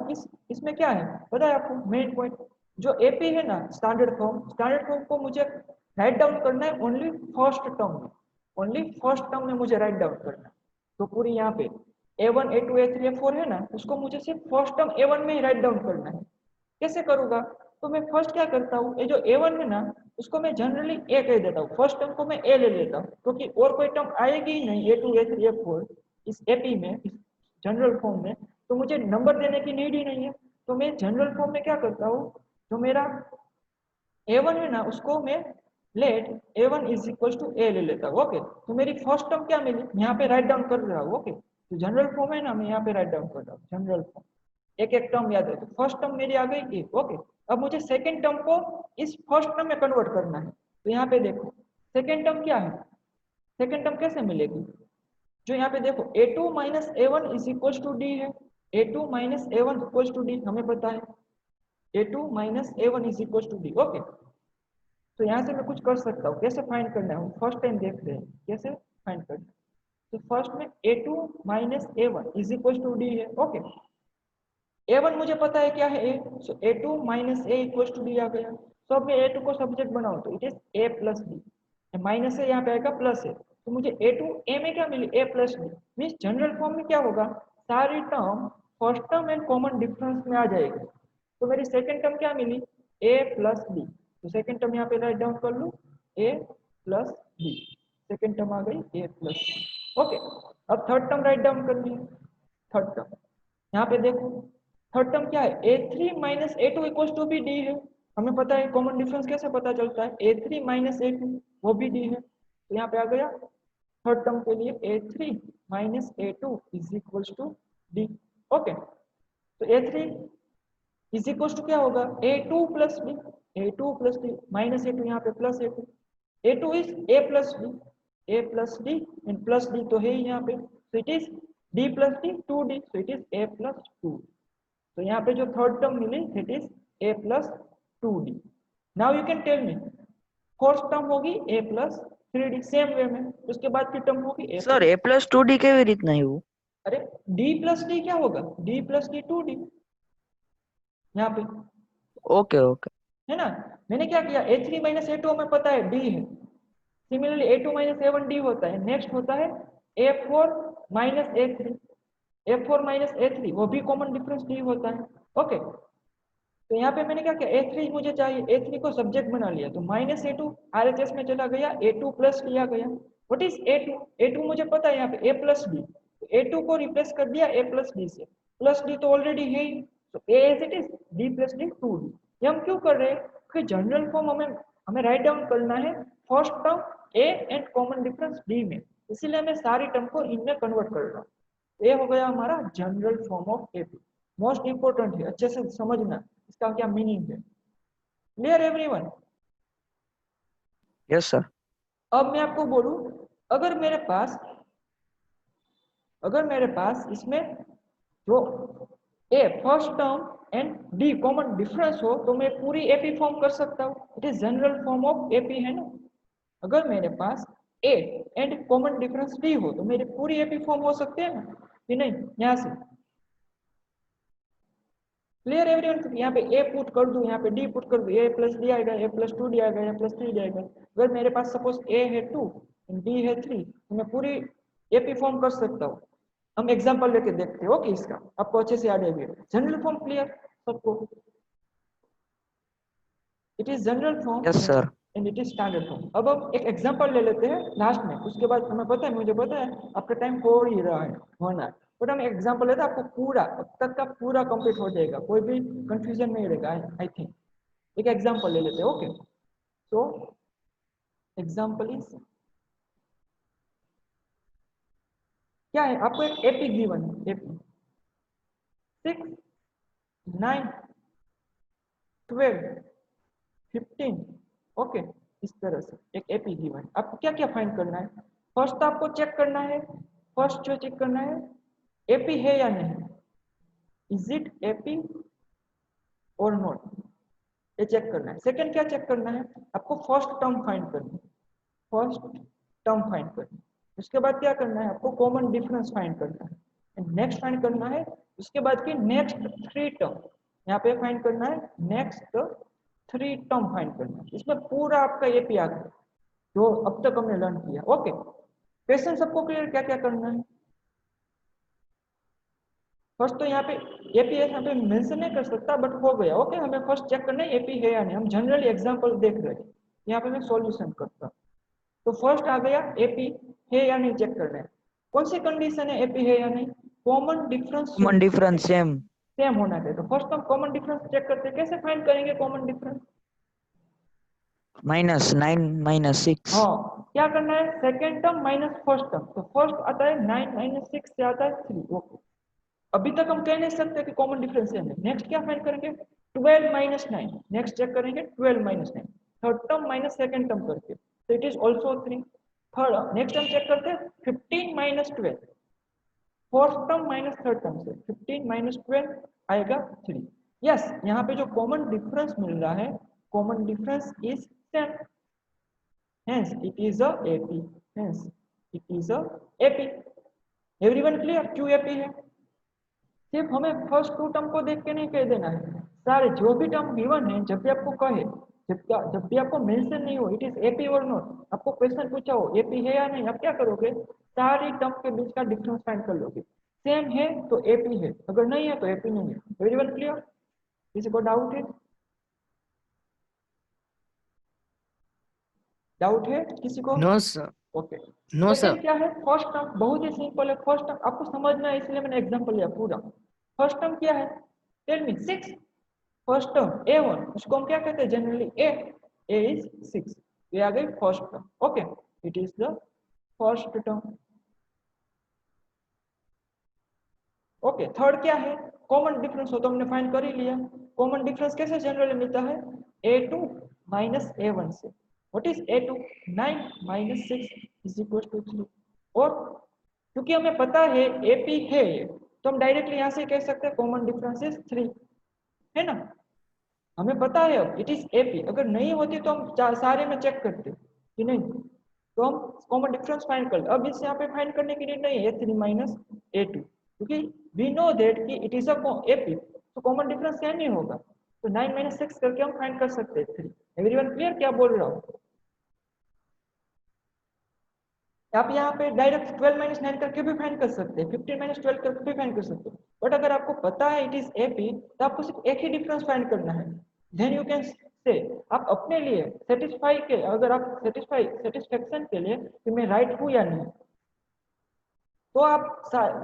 इसमें क्या है पता है आपको? मेन पॉइंट जो एपी है ना, स्टैंडर्ड फॉर्म को मुझे राइट डाउन करना है ओनली फर्स्ट टर्म में। ओनली फर्स्ट टर्म में मुझे राइट डाउन करना है। तो पूरी यहाँ पे A1, A2, A3, A4 है ना, उसको मुझे सिर्फ फर्स्ट टर्म A1 में ही राइट डाउन करना है। कैसे करूंगा? तो मैं फर्स्ट क्या करता हूँ, ये जो A1 है ना उसको मैं जनरली A कह देता हूँ, फर्स्ट टर्म को मैं A ले लेता हूँ, क्योंकि और कोई टर्म आएगी ही नहीं A2, A3, A4 इस एपी में, इस जनरल फॉर्म में, तो मुझे नंबर देने की नीड ही नहीं है। तो मैं जनरल फॉर्म में क्या करता हूँ, जो मेरा A1 है ना उसको मैं let A1 is equal to A ले लेता हूँ। ओके, तो मेरी फर्स्ट टर्म क्या मिली, यहाँ पे राइट डाउन कर रहा हूँ। ओके, तो जनरल फॉर्म है ना, मैं यहाँ पे राइट डाउन कर रहा हूँ जनरल फॉर्म। एक एक टर्म याद है, तो फर्स्ट टर्म मेरी आ गई एक। ओके, अब मुझे सेकेंड टर्म को इस फर्स्ट टर्म में कन्वर्ट करना है। तो यहाँ पे देखो सेकेंड टर्म क्या है, सेकेंड टर्म कैसे मिलेगी? जो यहाँ पे देखो A2 minus A1 is equal to D है। A2 minus A1 equal to D हमें पता है, A2 minus A1 is equal to D. Okay, तो यहाँ से मैं कुछ कर सकता हूँ। कैसे फाइंड करना है, हम फर्स्ट टाइम देख रहे हैं कैसे फाइंड करना है। तो फर्स्ट में A2 minus A1 is equal to D है। ओके, A1 मुझे पता है क्या है A, so A2 minus A equal to D आ गया। तो अब मैं A2 को सब्जेक्ट बनाऊं तो it is A plus D, minus है यहाँ पे आएगा प्लस है, तो मुझे A2 A में क्या मिली A plus D. Means general form में क्या होगा, सारी term first term and common difference में आ जाएगी। तो मेरी सेकंड टर्म क्या मिली A प्लस डी, तो सेकंड टर्म यहाँ पे राइट डाउन कर लूँ A plus D, second term आ गई A प्लस डी। ओके, अब थर्ड टर्म राइट डाउन करनी है। थर्ड टर्म यहाँ पे देखो, थर्ड टर्म क्या है A3 minus A2 equal to भी डी है। हमें पता है कॉमन डिफरेंस कैसे पता चलता है, A3 माइनस A2 वो भी डी है। तो यहाँ पे आ गया थर्ड टर्म के लिए A3 minus A2 is equal to D. Okay, तो A3 इज इक्वल टू क्या होगा A2 plus D, A2 plus D minus A2 यहाँ पे plus A2, A2 is A plus D, A plus D and plus D तो है ही यहाँ पे, तो it is D plus D 2D, so it is A plus 2। तो यहाँ पे जो थर्ड टर्म मिली it is A plus 2D। Now you can tell me fourth term होगी A plus 3D same way में, उसके बाद की टर्म होगी A સર A+2D કેવી રીતના આવ્યું? अरे d प्लस डी क्या होगा, d प्लस डी 2d यहाँ पे, ओके ओके है ना। मैंने क्या किया, a3 माइनस a2 हमें पता है d है, similarly a2 minus a1 d होता है, नेक्स्ट होता है a4 minus a3, a4 minus a3 वो भी कॉमन डिफरेंस d होता है। ओके, तो यहाँ पे मैंने क्या किया, a3 मुझे चाहिए, a3 को सब्जेक्ट बना लिया, तो माइनस a2 RHS में चला गया, a2 प्लस लिया गया। व्हाट इज a2, a2 मुझे पता है यहाँ पे a प्लस डी, तो a2 को रिप्लेस कर दिया a प्लस डी से, प्लस डी तो ऑलरेडी है ही, तो a as it is, d plus D 2d। ये हम क्यों कर रहे हैं, कि जनरल फॉर्म हमें राइट डाउन करना है first term a and common difference d में, इसीलिए हमें सारी टर्म को इनमें कन्वर्ट कर रहा हूँ। ये हो गया हमारा general form of AP, most important है, अच्छे से समझना इसका क्या मीनिंग है। Clear everyone? Yes sir. अब मैं आपको बोलूं, अगर मेरे पास इसमें जो a first term and d common difference हो, तो मैं पूरी एपी फॉर्म कर सकता हूँ, it is general form of AP, है ना। अगर मेरे पास a and common difference d हो, तो मेरी पूरी एपी फॉर्म हो सकते हैं ना, कि नहीं, यहाँ से। Clear everyone? यहाँ पे ए पुट कर दूं, यहाँ पे डी पुट कर दूं, ए प्लस डी आएगा, ए प्लस 2 डी आएगा, ए प्लस 3 डी आएगा। अगर मेरे पास सपोज ए है 2 डी है 3, तो मैं पूरी एपी फॉर्म कर सकता हूँ। हम एग्जांपल लेके देखते हो कि इसका आपको अच्छे से याद है। जनरल फॉर्म क्लियर सबको? It is general form yes sir. And it is standard form. अब हम एक एग्जांपल ले लेते हैं लास्ट में, उसके बाद हमें पता है, मुझे पता है आपका टाइम हो ही रहा है होना, बट हम एग्जांपल लेते हैं, आपको पूरा अब तक का पूरा कंप्लीट हो जाएगा, कोई भी कंफ्यूजन नहीं रहेगा आई थिंक। एक एग्जांपल ले लेते हैं। ओके, सो एग्जांपल इज क्या है, आपको एक एपी गिवन है, एपी 6 9 12 15, ओके, इस तरह से एक एपी गिवन है। आपको क्या क्या फाइंड करना है, फर्स्ट आपको चेक करना है, फर्स्ट जो चेक करना है एपी है या नहीं, इज इट एपी और नॉट, ये चेक करना है। सेकंड क्या चेक करना है, आपको फर्स्ट टर्म फाइंड करनी है, फर्स्ट टर्म फाइंड करनी है। उसके बाद क्या करना है, आपको कॉमन डिफरेंस फाइंड करना है, नेक्स्ट फाइंड करना है, उसके बाद की नेक्स्ट 3 टर्म यहाँ पे फाइंड करना है, नेक्स्ट 3 टर्म फाइंड करना है। इसमें पूरा आपका एपी आ गया जो अब तक हमने लर्न किया। ओके, क्वेश्चन सबको क्लियर, क्या क्या करना है। फर्स्ट तो यहाँ पे एपी यहाँ पे मेंशन नहीं कर सकता, बट हो गया। ओके, हमें फर्स्ट चेक करना है एपी है या नहीं, हम जनरली एग्जांपल देख रहे हैं, यहाँ पे मैं सॉल्यूशन करता हूँ। तो फर्स्ट आ गया एपी है या नहीं चेक करना है। कौन सी कंडीशन है एपी है या नहीं, common difference common difference same होना चाहिए। तो फर्स्ट हम कॉमन डिफरेंस चेक करते हैं, कैसे फाइंड करेंगे कॉमन डिफरेंस, -9 - 6। हाँ, क्या करना है, second term minus first term, तो फर्स्ट आता है 9 - 6 से आता है 3। ओके, अभी तक हम कह नहीं सकते कि कॉमन डिफरेंस है। नेक्स्ट क्या फाइंड करेंगे, 12 - 9, नेक्स्ट चेक करेंगे 12 - 9, third term minus second term करके, तो it is also 3। Third next हम चेक करते हैं 15 - 12, fourth term minus third term से 15 - 12 आएगा 3। यस, यहाँ पे जो कॉमन डिफरेंस मिल रहा है, common difference is same, hence it is a AP, hence it is a AP। Everyone clear क्यों AP है? सिर्फ हमें फर्स्ट 2 टर्म को देख के नहीं कह देना है, सारे जो भी टर्म गिवन है, जब भी आपको कहे, जब भी आपको मेंशन नहीं हो इट इज एपी और नॉट, आपको क्वेश्चन पूछा हो एपी है या नहीं, आप क्या करोगे, सारी टर्म के बीच का डिफरेंस फाइंड कर लोगे। सेम है तो एपी है, अगर नहीं है तो एपी नहीं है। Everyone clear? किसी को डाउट है? डाउट है किसी को? No sir, okay, no second sir. क्या है, फर्स्ट टर्म बहुत ही सिंपल है। फर्स्ट टर्म आपको समझना है, इसलिए मैंने एग्जांपल लिया पूरा। फर्स्ट टर्म क्या है, tell me, 6। First term a1, उसको हम क्या कहते हैं जनरली, a इज 6, ये आ गई first term. Okay, it is the first term. Okay, third क्या है, कॉमन डिफरेंस हो तो हमने फाइंड कर ही लिया। कॉमन डिफरेंस कैसे जनरली मिलता है, a2 माइनस a1 से। What is a2, 9 - 6 is equal to 3। और क्योंकि हमें पता है AP है ये, तो हम डायरेक्टली यहाँ से कह सकते हैं कॉमन डिफरेंस इज 3, है ना। हमें पता है अब इट इज एपी, अगर नहीं होती तो हम सारे में चेक करते कि नहीं, तो हम कॉमन डिफरेंस फाइंड कर। अब इस यहाँ पे फाइंड करने की नीड नहीं है, a3 - a2, क्योंकि वी नो दैट कि इट इज अ एपी, तो कॉमन डिफरेंस क्या नहीं होगा, तो 9 माइनस 6 करके हम फाइंड कर सकते हैं 3। एवरीवन क्लियर क्या बोल रहा हूँ? आप यहाँ पे डायरेक्ट 12 माइनस 9 करके भी फाइंड कर सकते हैं, 15 माइनस 12 करके भी फाइंड कर सकते हो, बट अगर आपको पता है इट इज एपी तो आपको सिर्फ एक ही डिफरेंस फाइंड करना है। देन यू कैन से आप अपने लिए सेटिस्फाई के, अगर आप सेटिस्फेक्शन के लिए कि मैं राइट हूँ या नहीं, तो आप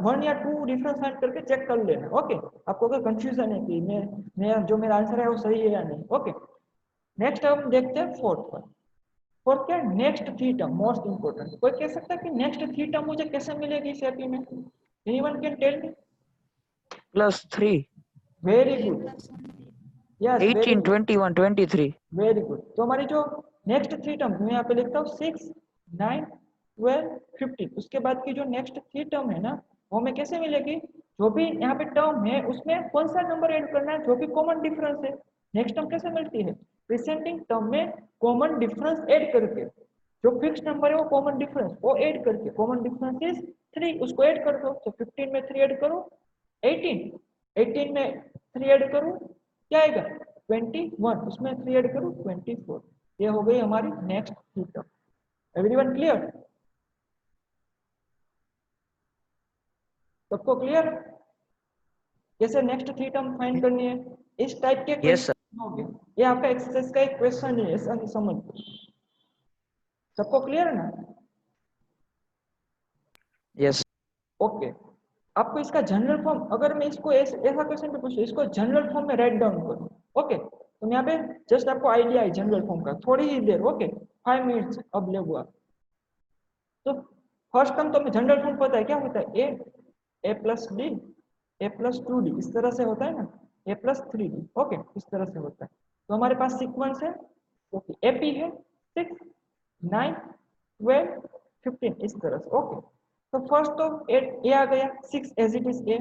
1 या 2 डिफरेंस फाइंड करके चेक कर लेना। ओके, आपको अगर कंफ्यूजन है कि मैं जो मेरा आंसर है वो सही है या नहीं। ओके, नेक्स्ट हम देखते हैं फोर्थ वन। फोर्थ क्या, next three term most important. कोई कह सकता है कि नेक्स्ट थ्री टर्म मुझे कैसे मिलेगी इस एपी में? Anyone can tell me? +3 very good, yes very 18 good, 21 23 very good. तो हमारी जो नेक्स्ट थ्री टर्म, मैं यहाँ पे लिखता हूँ 6 9 12 15, उसके बाद की जो नेक्स्ट थ्री टर्म है ना, वो हमें कैसे मिलेगी? जो भी यहाँ पे टर्म है उसमें कौन सा नंबर ऐड करना है, जो भी कॉमन डिफरेंस है। नेक्स्ट टर्म कैसे मिलती है? प्रीसेंडिंग टर्म में कॉमन डिफरेंस ऐड करके, जो फिक्स नंबर है वो कॉमन डिफरेंस वो ऐड करके, कॉमन डिफरेंस इज 3, उसको ऐड कर दो। तो 15 में 3 ऐड करो 18, 18 में 3 ऐड करो क्या आएगा 21, उसमें 3 ऐड करो 24। ये हो गई हमारी next three term. Everyone clear? सबको क्लियर कैसे नेक्स्ट थ्री टर्म फाइंड करनी है? इस टाइप के यस सर क्वेश्चन हो गए, ये आपका एक्सरसाइज का एक क्वेश्चन है, ऐसा नहीं समझ। सबको क्लियर है ना? यस ओके, आपको इसका जनरल फॉर्म, अगर मैं इसको ऐसा क्वेश्चन पे पूछूं, इसको जनरल फॉर्म में राइट डाउन करूं, ओके, तो मैं यहाँ पे जस्ट आपको आइडिया है जनरल फॉर्म का, थोड़ी ही देर, ओके 5 मिनट्स अब लगेगा। तो फर्स्ट टर्म तो हमें जनरल फॉर्म पता है, क्या होता है? ए प्लस डी, ए प्लस 2d, इस तरह से होता है ना, ए प्लस 3d, ओके, इस तरह से होता है। तो हमारे पास सीक्वेंस है, ओके, एपी है 6 9 12 15, इस तरह से। ओके, तो फर्स्ट तो ए आ गया 6 एज इट इज ए,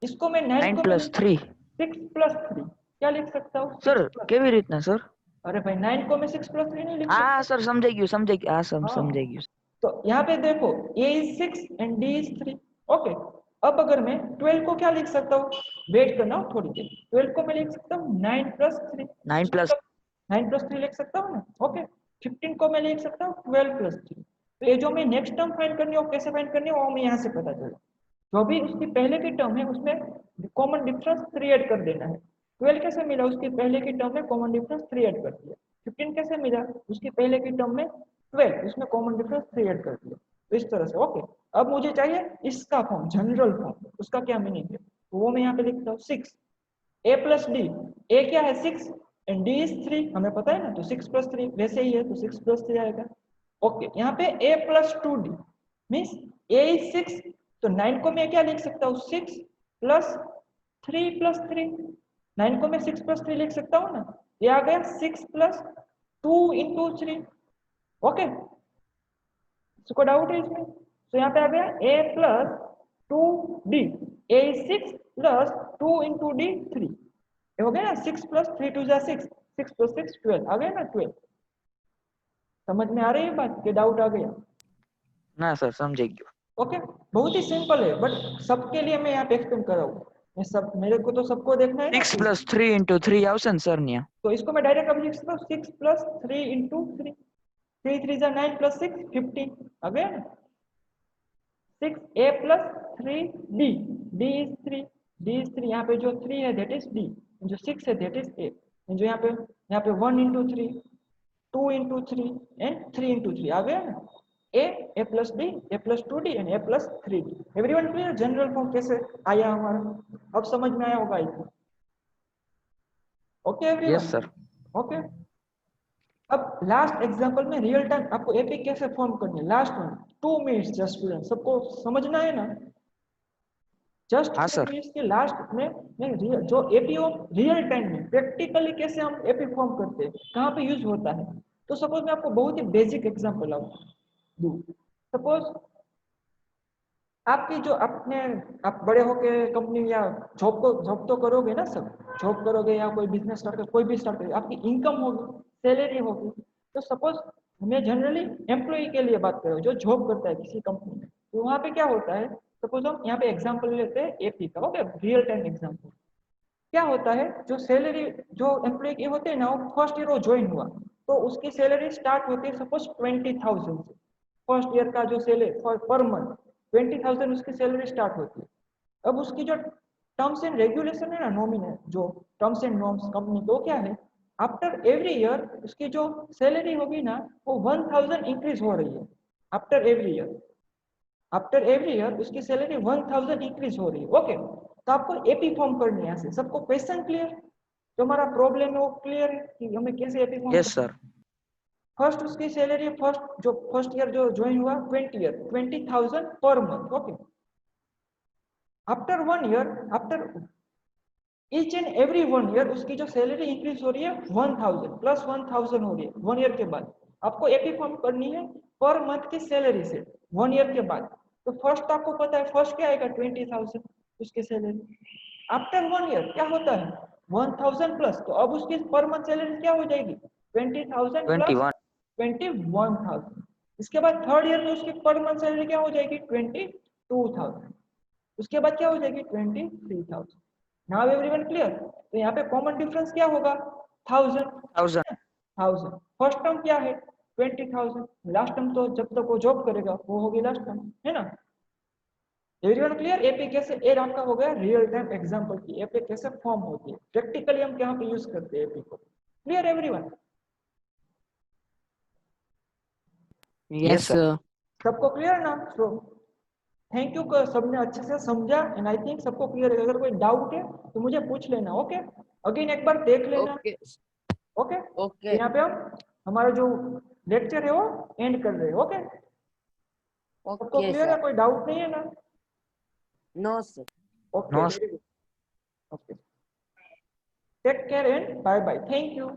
इसको मैं 9 9 को मैं + 3 6 प्लस 3 क्या लिख सकता हूँ? 6 સર प्लस, કેવી રીતના સર? अरे भाई 9 को मैं 6 प्लस 3 नहीं लिख હા सकता? સર સમજાઈ ગયું, હા हाँ, સમજાઈ ગયું। तो यहाँ पे देखो a is 6 and d is 3, okay. अब अगर मैं 12 को क्या लिख सकता हूँ, वेट करना थोड़ी देर, 12 को मैं लिख सकता हूँ 9 प्लस 3, 9 + 9 प्लस 3 लिख सकता हूँ ना, ओके। 15 को मैं लिख सकता हूँ 12 प्लस 3। तो ये जो मैं नेक्स्ट टर्म फाइंड करनी है वो कैसे फाइंड करनी है, वो मैं यहाँ से पता चला। जो भी उसकी पहले की टर्म है उसमें कॉमन डिफरेंस 3 ऐड कर देना है। 12 कैसे मिला, उसकी पहले की टर्म में कॉमन डिफरेंस 3 ऐड कर दिया। 15 कैसे मिला, उसकी पहले की टर्म में 12, उसमें कॉमन डिफरेंस 3 ऐड कर दिया। तो इस तरह से, ओके। अब मुझे चाहिए इसका फॉर्म, जनरल फॉर्म, उसका क्या मीनिंग है, तो वो मैं यहाँ पे लिखता हूँ 6 ए प्लस डी, ए क्या है 6 एंड डी इज 3, हमें पता है ना, तो 6 प्लस 3 वैसे ही है, तो 6 प्लस 3 आएगा। ओके, यहाँ पे a plus 2d means a is 6, तो 9 को मैं क्या लिख सकता हूँ 6 प्लस 3 प्लस 3, 9 को मैं 6 प्लस 3 लिख सकता हूँ ना, ये आ गया 6 प्लस 2 इंटू 3, ओके। इसको डाउट है इसमें, तो यहाँ पे आ गया a plus 2d, a is 6 plus 2 into D 3, ये हो गया ना, 6 प्लस 3 2 जा 6, 6 प्लस 6 12, आ गया ना 12। समझ में आ रही है बात कि डाउट आ गया? ના સર સમજાઈ ગયું। ओके, बहुत ही सिंपल है, बट सबके लिए मैं यहाँ पे एक्सप्लेन कर रहा हूँ, मैं सब, मेरे को तो सबको देखना है ना। 6 + 3 × 3 આવશે ને સર ન્યા? तो इसको मैं डायरेक्ट अब लिख सकता हूँ 6 प्लस 3 इंटू 3, 3 3 जा 9 प्लस 6 15, आ गया ना। 6a plus 3d, d is 3, d is 3, यहाँ पे जो 3 है दैट इज d, जो 6 है दैट इज a, जो यहाँ पे 1 इंटू 3, 2 इंटू 3 एंड 3 इंटू 3, आ गया ना। a plus d, a plus 2d and a plus 3d। Everyone clear general form कैसे आया हमारा? अब समझ में आया होगा इसमें, okay everyone? Yes sir. Okay, अब लास्ट एग्जांपल में रियल टाइम आपको एपी कैसे फॉर्म करनी है, last one 2 minutes just student, सबको समझना है ना, जस्ट हाँ 2 सर। मिनट्स के लास्ट में मैं जो एपी रियल टाइम में प्रैक्टिकली कैसे हम एपी फॉर्म करते हैं, कहाँ पे यूज होता है। तो सपोज मैं आपको बहुत ही बेसिक एग्जांपल दूं, सपोज आपकी जो अपने, आप बड़े होके कंपनी या जॉब तो करोगे ना, सब जॉब करोगे या कोई बिजनेस स्टार्ट कर, कोई भी स्टार्ट करोगे, आपकी इनकम होगी, सैलरी होगी। तो सपोज मैं जनरली एम्प्लॉय के लिए बात कर रहा हूँ जो जॉब करता है किसी कंपनी में, तो वहाँ पे क्या होता है, सपोज हम यहाँ पे एग्जांपल लेते हैं एपी का, ओके, रियल टाइम एग्जांपल। क्या होता है, जो सैलरी जो एम्प्लॉय की होते हैं ना, वो फर्स्ट ईयर वो ज्वाइन हुआ तो उसकी सैलरी स्टार्ट होती है सपोज 20,000 से। फर्स्ट ईयर का जो सैलरी पर मंथ 20,000 उसकी सैलरी स्टार्ट होती है। अब उसकी जो टर्म्स एंड रेगुलेशन है ना, नॉमिनल जो टर्म्स एंड नॉर्म्स कंपनी को क्या है, आफ्टर एवरी ईयर उसकी जो सैलरी होगी ना वो 1,000 इंक्रीज हो रही है। After every year, after every year उसकी सैलरी 1,000 इंक्रीज हो रही है। ओके, तो आपको एपी फॉर्म करनी है। ऐसे सबको क्वेश्चन क्लियर, जो हमारा प्रॉब्लम है वो क्लियर है कि हमें कैसे AP form yes sir. First उसकी सैलरी फर्स्ट ईयर जो ज्वाइन हुआ 20,000 per month. Okay, after 1 year, after each and every 1 year उसकी जो सैलरी इंक्रीज हो रही है 1,000 प्लस 1,000 हो रही है 1 ईयर के बाद। आपको एपी फॉर्म करनी है पर मंथ की सैलरी से 1 ईयर के बाद। तो फर्स्ट आपको पता है फर्स्ट क्या आएगा 20,000 उसकी सैलरी। आफ्टर 1 ईयर क्या होता है 1,000 प्लस, तो अब उसकी पर मंथ सैलरी क्या हो जाएगी 20,000 प्लस 21। 21,000। इसके बाद थर्ड ईयर में उसकी पर मंथ सैलरी क्या हो जाएगी 22,000। उसके बाद क्या हो जाएगी 23,000। Now everyone clear. तो यहाँ पे कॉमन डिफरेंस क्या होगा 1,000। 1000। 1,000 फर्स्ट टर्म क्या है 20,000, लास्ट टर्म तो जब तक वो जॉब करेगा वो होगी लास्ट टर्म, है ना। Everyone clear. एपी कैसे, ये आपका हो गया रियल टाइम एग्जांपल की एपी कैसे फॉर्म होती है, प्रैक्टिकली हम यहाँ पे यूज करते हैं एपी को। Clear everyone, Yes, yes sir. सबको क्लियर ना। सो थैंक यू, सबने अच्छे से समझा एंड आई थिंक सबको क्लियर है। अगर कोई डाउट है तो मुझे पूछ लेना, ओके। अगेन एक बार देख लेना, ओके ओके। ओके यहाँ पे हम हमारा जो लेक्चर है वो एंड कर रहे हैं, ओके। सबको ओके क्लियर है, सर। कोई डाउट नहीं है ना। No sir. Okay, No, very good, okay. Take care and bye bye, thank you.